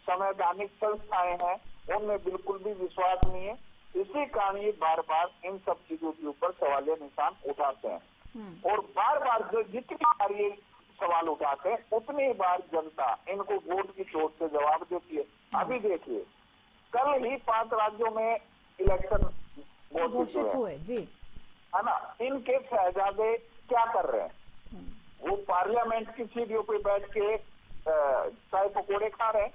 संवैधानिक संस्थाएं हैं उनमें बिल्कुल भी विश्वास नहीं है। इसी कारण ये बार बार इन सब चीजों के ऊपर सवालिया निशान उठाते हैं और बार बार जितनी बार ये सवाल उठाते हैं उतनी बार जनता इनको वोट की चोट से जवाब देती है। अभी देखिए कल ही 5 राज्यों में इलेक्शन घोषित हुए जी, है ना। इनके शहजादे क्या कर रहे हैं? वो पार्लियामेंट की सीढ़ियों पे बैठ के चाय पकौड़े खा रहे हैं।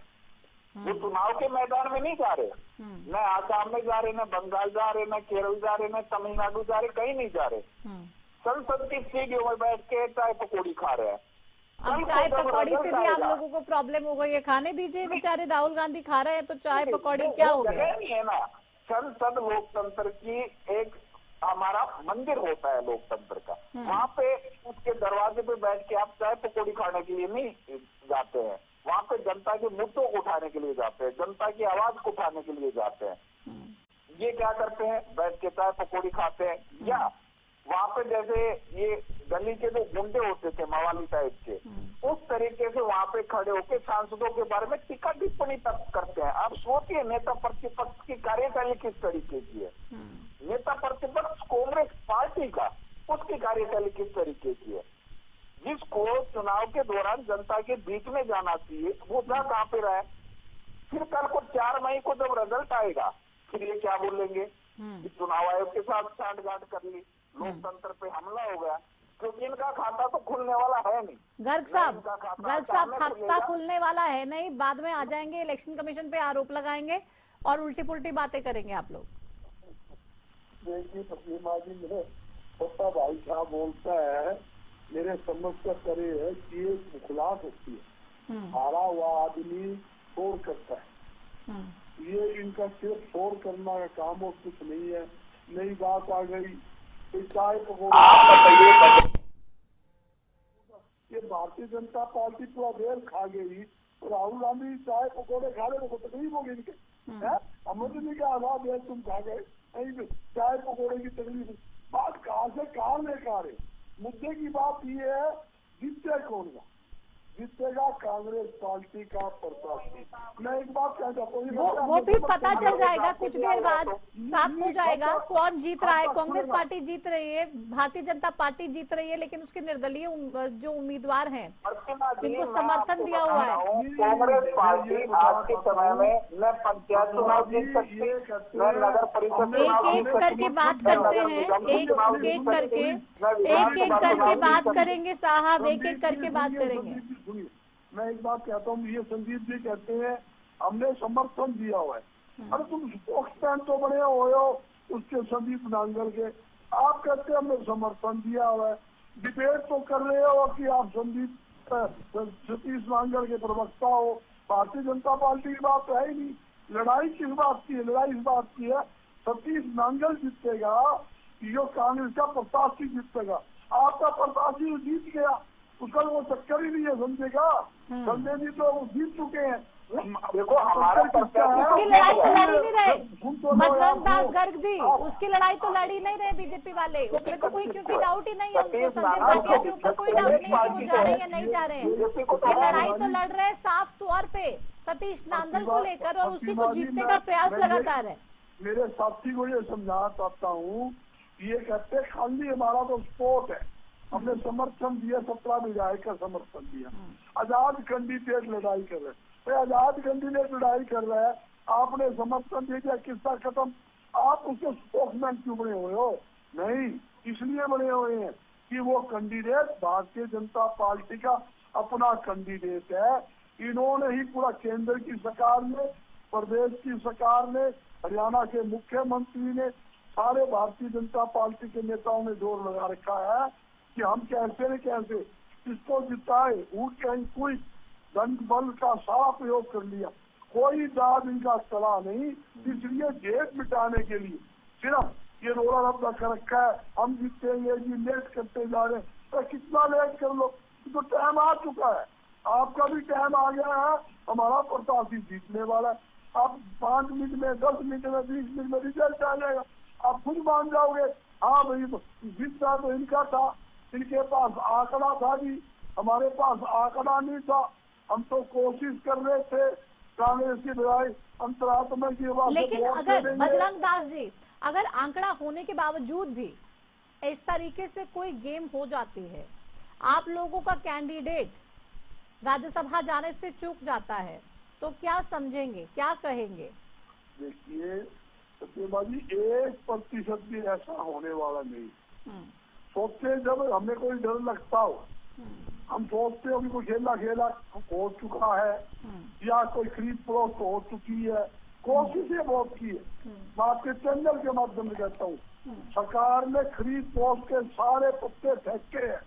वो चुनाव के मैदान में नहीं जा रहे, न आसाम में जा रहे, न बंगाल जा रहे, न केरल जा रहे, न तमिलनाडु जा रहे, कहीं नहीं जा रहे। संसद की सीढ़ियों में बैठ के चाय पकौड़ी खा रहे हैं। अब चाय पकौड़ी से भी आप लोगों को प्रॉब्लम हो गई है, खाने दीजिए, बेचारे राहुल गांधी खा रहे हैं तो चाय पकौड़ी क्या हो गया? नहीं है ना, संसद लोकतंत्र की एक हमारा मंदिर होता है लोकतंत्र का, वहाँ पे उसके दरवाजे पे बैठ के आप चाय पकौड़ी खाने के लिए नहीं जाते हैं। वहाँ पे जनता के मुद्दों को उठाने के लिए जाते हैं, जनता की आवाज को उठाने के लिए जाते हैं। ये क्या करते हैं, बैठ के चाय पकौड़ी खाते हैं, या वहाँ पे जैसे ये गली के जो गुंडे होते थे मवाली टाइप के, उस तरीके से वहाँ पे खड़े होकर सांसदों के बारे में टीका टिप्पणी तक करते हैं। आप सोचिए नेता प्रतिपक्ष की कार्यशैली किस तरीके की है, नेता प्रतिपक्ष कांग्रेस पार्टी का, उसकी कार्यशैली किस तरीके की है। जिसको चुनाव के दौरान जनता के बीच में जाना चाहिए वो जा कहाँ पे रहा है। फिर कल को 4 मई को जब रिजल्ट आएगा फिर ये क्या बोलेंगे कि चुनाव आयोग के साथ सांठगांठ कर ली, लोकतंत्र पे हमला हो गया, क्योंकि इनका खाता तो खुलने वाला है नहीं। गर्ग साहब खाता खुलने वाला है नहीं, बाद में आ जाएंगे, इलेक्शन कमीशन पे आरोप लगाएंगे और उल्टी पुल्टी बातें करेंगे आप लोग। देखिए प्रतिमा जी, मेरे छोटा भाई क्या बोलता है, मेरे समझ का करे है कि ये मुखलास होती है, हारा हुआ आदमी शोर करता है, ये इनका सिर्फ शोर करना का काम और कुछ नहीं है। नई बात आ गई, चाय पकौड़ा, ये भारतीय जनता पार्टी पूरा देर खा गई, तो राहुल गांधी चाय पकौड़े खा रहे तो तकलीफ होगी इनके, हमें तो नहीं क्या आवाज है तुम खा गए, नहीं चाय पकौड़े की तकलीफ। बात कहाँ से कहाँ लेकर आ रहे, मुद्दे की बात ये है जीते कौन का, जीतेगा कांग्रेस पार्टी का प्रत्याशी। मैं एक बात कह जाता हूँ, वो भी पता चल जाएगा कुछ देर बाद, साफ हो जाएगा कौन जीत रहा है। कांग्रेस पार्टी जीत रही है, भारतीय जनता पार्टी जीत रही है, लेकिन उसके निर्दलीय जो उम्मीदवार हैं जिनको समर्थन दिया हुआ है, कांग्रेस पार्टी आज के समय में न पंचायत चुनाव जीत सकती है, न नगर परिषद। एक एक करके बात करते हैं, एक एक करके बात करेंगे साहब, एक एक करके बात करेंगे। मैं एक बात कहता हूँ, ये संदीप जी कहते हैं हमने समर्थन दिया हुआ है, अरे तुम स्पोक्समैन तो बने हुए हो उसके संदीप नांगल के, आप कहते हैं हमने समर्थन दिया हुआ है, डिबेट तो कर रहे हो कि आप सतीश नांगल के प्रवक्ता हो। भारतीय जनता पार्टी की बात तो है ही नहीं, लड़ाई किस बात की है, लड़ाई इस बात की है सतीश नांगल जीतेगा, यो कांग्रेस का प्रत्याशी जीतेगा, आपका प्रत्याशी जीत गया, उसका वो चक्कर ही नहीं है, समझेगा। संजय जी तो जीत चुके हैं, देखो हमारा उसकी लड़ाई तो लड़ी नहीं रहे बजरंग दास गर्ग जी, उसकी लड़ाई तो लड़ी नहीं रहे बीजेपी वाले, उसमें तो कोई क्योंकि डाउट ही नहीं है उनको, संजय भाटिया के ऊपर कोई डाउट नहीं है कि वो जा रहे हैं या नहीं जा रहे हैं। ये लड़ाई तो लड़ रहे हैं साफ तौर पे सतीश नांगल को लेकर, और उसी को जीतने का प्रयास लगातार है। मेरे साथी को ये समझाना चाहता हूँ, ये कहते खाली हमारा तो स्पोर्ट है, हमने समर्थन दिया, 17 विधायक का समर्थन दिया, आजाद कैंडिडेट लड़ाई कर रहे, आजाद कैंडिडेट लड़ाई कर रहा है, आपने समर्थन दे दिया, किस्सा खत्म। आप उसके स्पोक्समैन क्यों बने हुए हो? नहीं, इसलिए बने हुए हैं कि वो कैंडिडेट भारतीय जनता पार्टी का अपना कैंडिडेट है। इन्होंने ही पूरा केंद्र की सरकार ने, प्रदेश की सरकार ने, हरियाणा के मुख्यमंत्री ने, सारे भारतीय जनता पार्टी के नेताओं ने जोर लगा रखा है कि हम कैसे न कैसे इसको जिताए। ऊट कहीं कोई दंड बल का सारा प्रयोग कर लिया, कोई दाद इनका चला नहीं, इसलिए जेब मिटाने के लिए सिर्फ ये रोला रब्दा कर रखा है, हम जीतेंगे जी, लेट करते जा रहे हैं। तो कितना लेट कर लो, तो टाइम आ चुका है, आपका भी टाइम आ गया है, हमारा प्रत्याशी जीतने वाला है। आप 5 मिनट में, 10 मिनट में, 20 मिनट में रिजल्ट आ जाएगा, आप खुद मान जाओगे हाँ भाई जीतना तो इनका था, इनके पास आंकड़ा था जी, हमारे पास आंकड़ा नहीं था, हम तो कोशिश कर रहे थे कांग्रेस की बजाय अंतरात्मा की बात। लेकिन अगर बजरंग दास जी, अगर आंकड़ा होने के बावजूद भी इस तरीके से कोई गेम हो जाती है, आप लोगों का कैंडिडेट राज्यसभा जाने से चूक जाता है, तो क्या समझेंगे, क्या कहेंगे? देखिए सत्यमा जी, 1% भी ऐसा होने वाला नहीं। सोचते जब हमें कोई डर लगता हो, हम सोचते हो कि कोई खेला हो चुका है या कोई खरीद फरोख्त हो चुकी है, कोशिशें बहुत की है। मैं आपके चैनल के माध्यम से कहता हूँ, सरकार ने खरीद फरोख्त के सारे पत्ते फेंके हैं,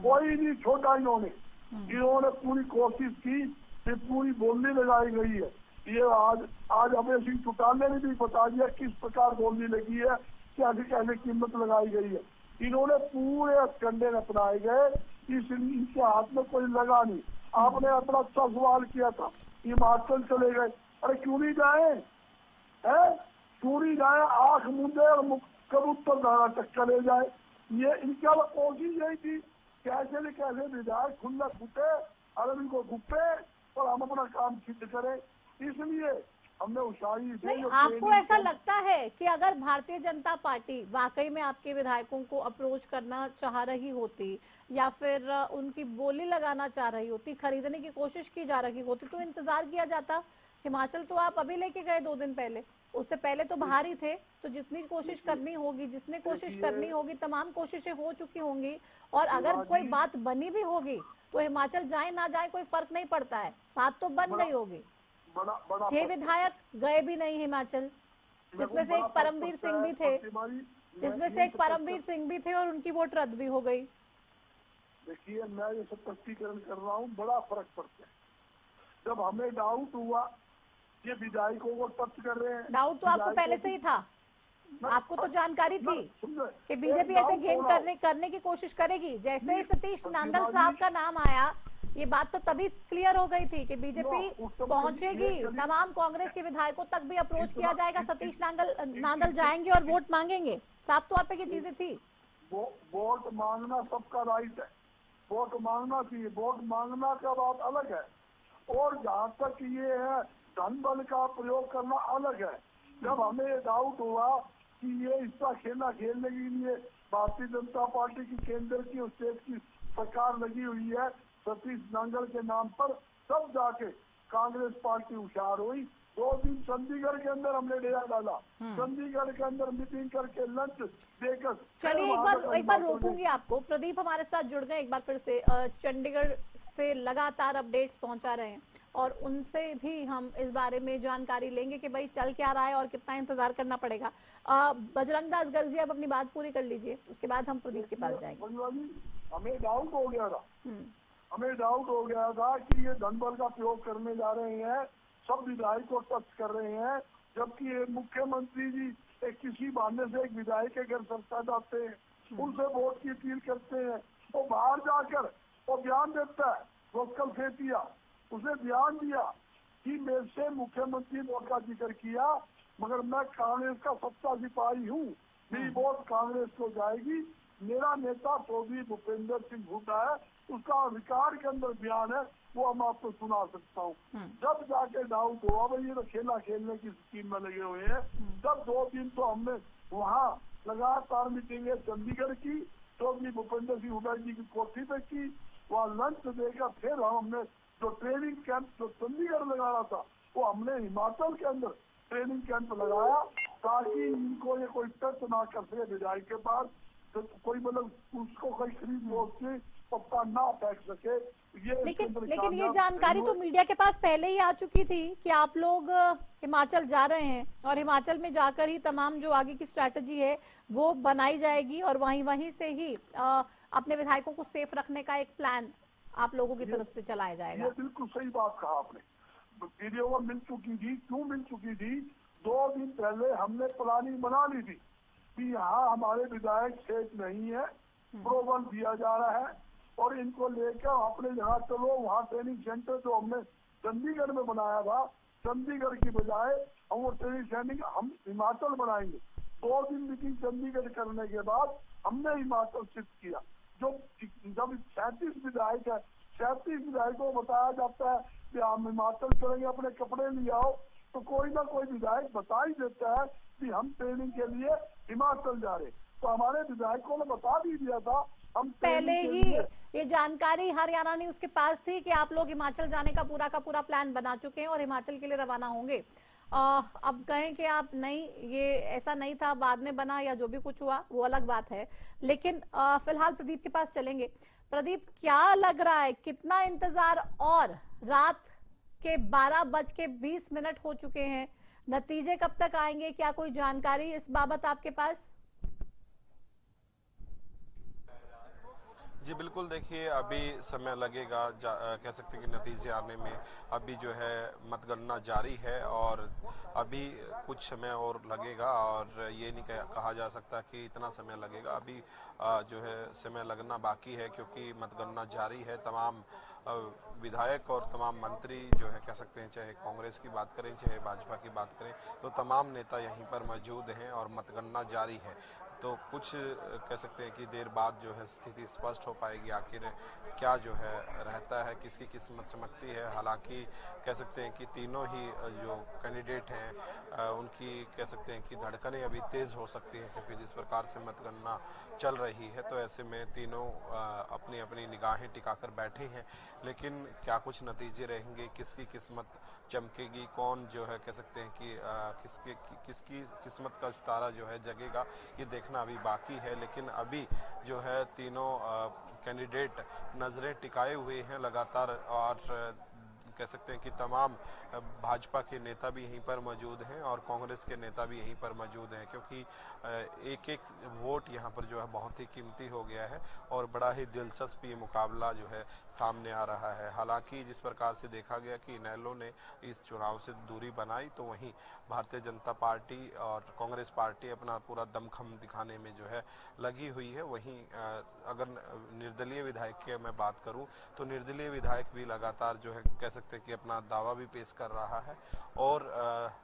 कोई नहीं छोटा इन्होंने पूरी कोशिश की, फिर पूरी बोली लगाई गई है। ये आज अभय सिंह चौटाला ने भी बता दिया किस प्रकार बोली लगी है, कैसे कीमत लगाई गई है। इन्होंने पूरे कंडे अपनाए गए, इसलिए इनके हाथ में कोई लगा नहीं। आपने अपना अच्छा सवाल किया था, हिमाचल चले गए, अरे क्यों नहीं जाए, है क्यों नहीं जाए, आंख मूंदे और कबूतर दाना चक्कर ले जाए। ये इनका कोशिश यही थी कैसे न कैसे विधायक खुला फूटे और इनको गुप्पे और हम अपना काम सिद्ध करें, इसलिए हमने उशारी नहीं, आपको ऐसा लगता है कि अगर भारतीय जनता पार्टी वाकई में आपके विधायकों को अप्रोच करना चाह रही होती या फिर उनकी बोली लगाना चाह रही होती, खरीदने की कोशिश की जा रही होती, तो इंतजार किया जाता? हिमाचल तो आप अभी लेके गए 2 दिन पहले, उससे पहले तो बाहर ही थे, तो जितनी कोशिश करनी होगी, जिसने कोशिश करनी होगी, तमाम कोशिशें हो चुकी होंगी, और अगर कोई बात बनी भी होगी तो हिमाचल जाए ना जाए कोई फर्क नहीं पड़ता है, बात तो बन गई होगी। 6 विधायक गए भी नहीं हिमाचल, जिसमें से एक परमवीर सिंह भी थे, और उनकी वोट रद्द भी हो गई। देखिए मैं ये स्पष्टीकरण कर रहा हूँ, बड़ा फर्क पड़ता है। जब हमें डाउट हुआ ये विधायकों को टच कर रहे हैं, डाउट तो आपको पहले से ही था, आपको तो जानकारी थी कि बीजेपी ऐसे गेम करने की कोशिश करेगी। जैसे ही सतीश नांदल साहब का नाम आया, ये बात तो तभी क्लियर हो गई थी कि बीजेपी पहुंचेगी, तमाम कांग्रेस के विधायकों तक भी अप्रोच किया जाएगा, सतीश नांदल जाएंगे और वोट मांगेंगे, साफ तौर पे ये चीजें थी। वोट मांगना सबका राइट है, वोट मांगना चाहिए, वोट मांगना का बात अलग है, और जहाँ तक ये है धन बल का प्रयोग करना अलग है। जब हमें डाउट हुआ कि ये इसका खेलने के लिए भारतीय जनता पार्टी की केंद्र की और स्टेट की सरकार लगी हुई है सतीश नांगल के नाम पर, तब जाके कांग्रेस पार्टी होशियार हुई। 2 दिन चंडीगढ़ के अंदर हमने डेरा डाला, चंडीगढ़ के अंदर मीटिंग करके लंच देकर। चलिए एक बार रोकूंगी आपको, प्रदीप हमारे साथ जुड़ गए एक बार फिर से, चंडीगढ़ से लगातार अपडेट्स पहुंचा रहे हैं और उनसे भी हम इस बारे में जानकारी लेंगे कि भाई चल क्या रहा है और कितना इंतजार करना पड़ेगा। बजरंग दास गर्ग जी, आप अपनी बात पूरी कर लीजिए, उसके बाद हम प्रदीप के पास जाएंगे। हमें डाउट हो गया था, हमें डाउट हो गया था कि ये धन बल का प्रयोग करने जा रहे हैं, सब विधायक को टच कर रहे हैं, जबकि मुख्यमंत्री जी एक किसी बहाने से एक विधायक के घर सरसा जाते हैं, उनसे वोट की अपील करते हैं, वो बाहर जाकर वो बयान देता है, लोकल सेतिया उसे बयान दिया कि मेरे से मुख्यमंत्री वोट का जिक्र किया, मगर मैं कांग्रेस का सच्चा सिपाही हूँ, मेरी वोट कांग्रेस को जाएगी, मेरा नेता चौधरी भूपेंद्र सिंह हुड्डा है, उसका रिकॉर्ड के अंदर बयान है, वो हम आपको सुना सकता हूँ। जब जाके डाउट हुआ भाई ये तो खेला खेलने की स्कीम में लगे हुए हैं, तब 2 दिन तो हमने वहाँ लगातार मीटिंगें चंडीगढ़ की, चौधरी भूपेंद्र सिंह हुड्डा जी की कोठी पे की, वहाँ लंच देकर फिर हमने जो ट्रेनिंग कैंप जो चंडीगढ़ लगाना था वो हमने हिमाचल के अंदर ट्रेनिंग कैंप लगाया, ताकि इनको ये कोई टच ना कर सके विधायक के पास, तो कोई मतलब उसको कोई खरीद पहुंच के पत्ता ना फेंक सके। लेकिन ये जानकारी तो मीडिया के पास पहले ही आ चुकी थी कि आप लोग हिमाचल जा रहे हैं, और हिमाचल में जाकर ही तमाम जो आगे की स्ट्रैटेजी है वो बनाई जाएगी, और वहीं से ही अपने विधायकों को सेफ रखने का एक प्लान आप लोगों की तरफ से चलाया जाएगा। ये बिल्कुल सही बात कहा आपने, वीडियो मिल चुकी थी, क्यों मिल चुकी थी, 2 दिन पहले हमने प्लानिंग बना ली थी कि यहाँ हमारे विधायक सेफ नहीं है, प्रोवन दिया जा रहा है, और इनको लेकर अपने यहाँ चलो, वहाँ ट्रेनिंग सेंटर जो हमने चंडीगढ़ में बनाया था, चंडीगढ़ की बजाय हम वो ट्रेनिंग सेंटर हम हिमाचल बनाएंगे। 2 दिन मीटिंग चंडीगढ़ करने के बाद हमने हिमाचल शिफ्ट किया। जो जब 37 विधायक है, 37 विधायकों को बताया जाता है कि हम हिमाचल चलेंगे, अपने कपड़े ले आओ, तो कोई ना कोई विधायक बता ही देता है कि हम ट्रेनिंग के लिए हिमाचल जा रहे, तो हमारे विधायकों ने बता भी दिया था। हम पहले ही ये जानकारी हरियाणा न्यूज के पास थी कि आप लोग हिमाचल जाने का पूरा प्लान बना चुके हैं और हिमाचल के लिए रवाना होंगे। अब कहें कि आप नहीं, ये ऐसा नहीं था, बाद में बना या जो भी कुछ हुआ वो अलग बात है, लेकिन फिलहाल प्रदीप के पास चलेंगे। प्रदीप, क्या लग रहा है, कितना इंतजार, और रात के 12:20 हो चुके हैं, नतीजे कब तक आएंगे, क्या कोई जानकारी इस बाबत आपके पास? जी बिल्कुल, देखिए अभी समय लगेगा, कह सकते हैं कि नतीजे आने में। अभी जो है मतगणना जारी है और अभी कुछ समय और लगेगा, और ये नहीं कहा जा सकता कि इतना समय लगेगा। अभी जो है समय लगना बाकी है, क्योंकि मतगणना जारी है। तमाम विधायक और तमाम मंत्री जो है, कह सकते हैं, चाहे कांग्रेस की बात करें चाहे भाजपा की बात करें, तो तमाम नेता यहीं पर मौजूद हैं और मतगणना जारी है। तो कुछ कह सकते हैं कि देर बाद जो है स्थिति स्पष्ट हो पाएगी, आखिर क्या जो है रहता है, किसकी किस्मत चमकती है। हालांकि कह सकते हैं कि तीनों ही जो कैंडिडेट हैं उनकी कह सकते हैं कि धड़कनें अभी तेज़ हो सकती हैं, क्योंकि जिस प्रकार से मतगणना चल रही है, तो ऐसे में तीनों अपनी अपनी निगाहें टिकाकर बैठे हैं। लेकिन क्या कुछ नतीजे रहेंगे, किसकी किस्मत चमकेगी, कौन जो है कह सकते हैं कि किसकी किस्मत का सितारा जो है जगेगा, ये देखना अभी बाकी है। लेकिन अभी जो है तीनों कैंडिडेट नजरें टिकाए हुए हैं लगातार, और कह सकते हैं कि तमाम भाजपा के नेता भी यहीं पर मौजूद हैं और कांग्रेस के नेता भी यहीं पर मौजूद हैं, क्योंकि एक एक वोट यहाँ पर जो है बहुत ही कीमती हो गया है और बड़ा ही दिलचस्प ये मुकाबला जो है सामने आ रहा है। हालांकि जिस प्रकार से देखा गया कि इनेलो ने इस चुनाव से दूरी बनाई, तो वहीं भारतीय जनता पार्टी और कांग्रेस पार्टी अपना पूरा दमखम दिखाने में जो है लगी हुई है। वहीं अगर निर्दलीय विधायक की मैं बात करूं, तो निर्दलीय विधायक भी लगातार जो है कह सकते हैं कि अपना दावा भी पेश कर रहा है, और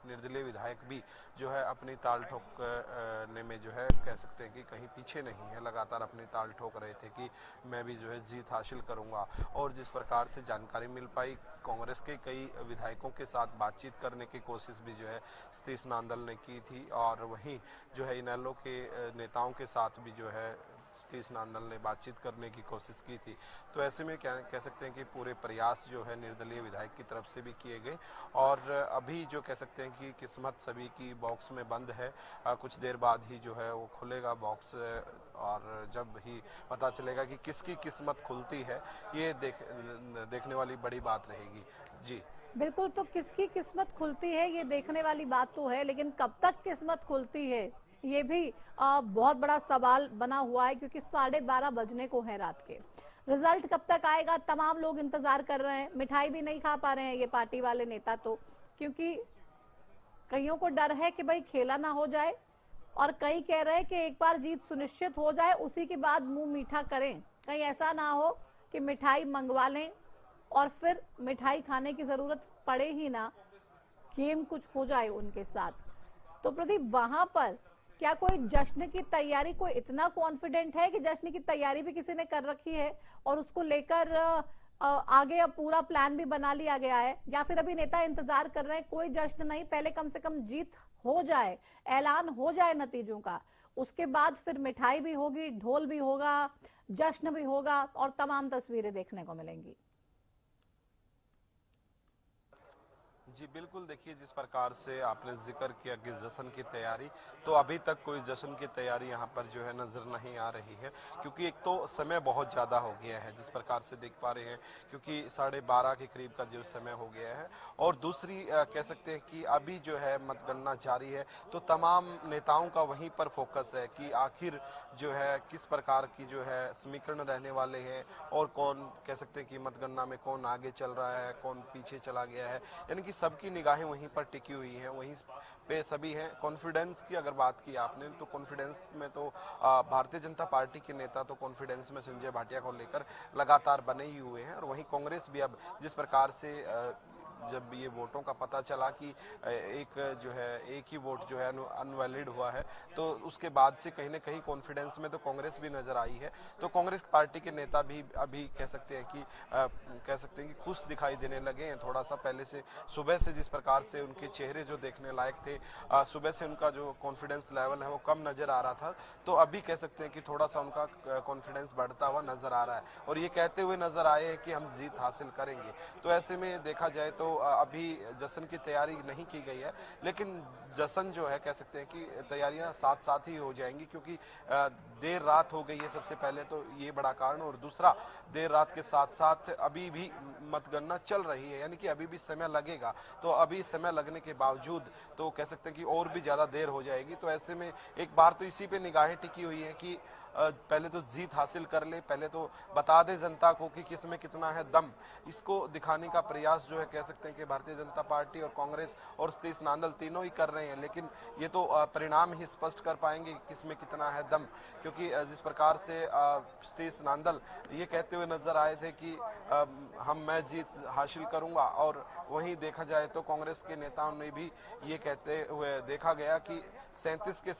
निर्दलीय विधायक भी जो है अपनी ताल ठोकने में जो है कह सकते हैं कि कहीं पीछे नहीं है। लगातार अपनी ताल ठोक रहे थे कि मैं भी जो है जीत हासिल करूंगा। और जिस प्रकार से जानकारी मिल पाई, कांग्रेस के कई विधायकों के साथ बातचीत करने की कोशिश भी जो है सतीश नांदल ने की थी, और वहीं जो है इनेलो के नेताओं के साथ भी जो है सतीश नांदल ने बातचीत करने की कोशिश की थी। तो ऐसे में क्या कह सकते हैं कि पूरे प्रयास जो है निर्दलीय विधायक की तरफ से भी किए गए, और अभी जो कह सकते हैं कि किस्मत सभी की बॉक्स में बंद है। कुछ देर बाद ही जो है वो खुलेगा बॉक्स, और जब ही पता चलेगा कि किसकी किस्मत खुलती है, ये देखने वाली बड़ी बात रहेगी। जी बिल्कुल, तो किसकी किस्मत खुलती है ये देखने वाली बात तो है, लेकिन कब तक किस्मत खुलती है ये भी बहुत बड़ा सवाल बना हुआ है, क्योंकि 12:30 बजने को है रात के। रिजल्ट कब तक आएगा, तमाम लोग इंतजार कर रहे हैं। मिठाई भी नहीं खा पा रहे हैं ये पार्टी वाले नेता, तो क्योंकि कईयों को डर है कि भाई खेला ना हो जाए, और कई कह रहे हैं कि एक बार जीत सुनिश्चित हो जाए उसी के बाद मुंह मीठा करें। कहीं ऐसा ना हो कि मिठाई मंगवा लें और फिर मिठाई खाने की जरूरत पड़े ही ना, गेम कुछ हो जाए उनके साथ। तो प्रदीप, वहां पर क्या कोई जश्न की तैयारी, कोई इतना कॉन्फिडेंट है कि जश्न की तैयारी भी किसी ने कर रखी है और उसको लेकर आगे अब पूरा प्लान भी बना लिया गया है, या फिर अभी नेता इंतजार कर रहे हैं कोई जश्न नहीं, पहले कम से कम जीत हो जाए, ऐलान हो जाए नतीजों का, उसके बाद फिर मिठाई भी होगी, ढोल भी होगा, जश्न भी होगा और तमाम तस्वीरें देखने को मिलेंगी? जी बिल्कुल, देखिए जिस प्रकार से आपने जिक्र किया कि जश्न की तैयारी, तो अभी तक कोई जश्न की तैयारी यहाँ पर जो है नजर नहीं आ रही है, क्योंकि एक तो समय बहुत ज़्यादा हो गया है जिस प्रकार से देख पा रहे हैं, क्योंकि 12:30 के करीब का जो समय हो गया है, और दूसरी कह सकते हैं कि अभी जो है मतगणना जारी है, तो तमाम नेताओं का वहीं पर फोकस है कि आखिर जो है किस प्रकार की जो है समीकरण रहने वाले हैं, और कौन कह सकते हैं कि मतगणना में कौन आगे चल रहा है, कौन पीछे चला गया है, यानी कि सबकी निगाहें वहीं पर टिकी हुई हैं, वहीं पे सभी हैं। कॉन्फिडेंस की अगर बात की आपने, तो कॉन्फिडेंस में तो भारतीय जनता पार्टी के नेता तो कॉन्फिडेंस में संजय भाटिया को लेकर लगातार बने ही हुए हैं, और वहीं कांग्रेस भी अब जिस प्रकार से जब ये वोटों का पता चला कि एक ही वोट जो है अनवैलिड हुआ है, तो उसके बाद से कहीं ना कहीं कॉन्फिडेंस में तो कांग्रेस भी नजर आई है। तो कांग्रेस पार्टी के नेता भी अभी कह सकते हैं कि खुश दिखाई देने लगे हैं थोड़ा सा पहले से। सुबह से जिस प्रकार से उनके चेहरे जो देखने लायक थे, सुबह से उनका जो कॉन्फिडेंस लेवल है वो कम नजर आ रहा था, तो अभी कह सकते हैं कि थोड़ा सा उनका कॉन्फिडेंस बढ़ता हुआ नजर आ रहा है, और ये कहते हुए नजर आए हैं कि हम जीत हासिल करेंगे। तो ऐसे में देखा जाए तो तो अभी जश्न की तैयारी नहीं की गई है, लेकिन जश्न जो है कह सकते हैं कि तैयारियां साथ साथ ही हो जाएंगी, क्योंकि देर रात हो गई है सबसे पहले तो ये बड़ा कारण, और दूसरा देर रात के साथ साथ अभी भी मतगणना चल रही है, यानी कि अभी भी समय लगेगा। तो अभी समय लगने के बावजूद तो कह सकते हैं कि और भी ज्यादा देर हो जाएगी। तो ऐसे में एक बार तो इसी पे निगाहें टिकी हुई है कि पहले तो जीत हासिल कर ले, पहले तो बता दे जनता को कि किस में कितना है दम। इसको दिखाने का प्रयास जो है कह सकते हैं कि भारतीय जनता पार्टी और कांग्रेस और सतीश नांदल तीनों ही कर रहे हैं, लेकिन ये तो परिणाम ही स्पष्ट कर पाएंगे किस में कितना है दम। क्योंकि जिस प्रकार से सतीश नांदल ये कहते हुए नजर आए थे कि मैं जीत हासिल करूंगा, और वहीं देखा जाए तो कांग्रेस के नेताओं ने भी ये कहते हुए देखा गया कि 37 के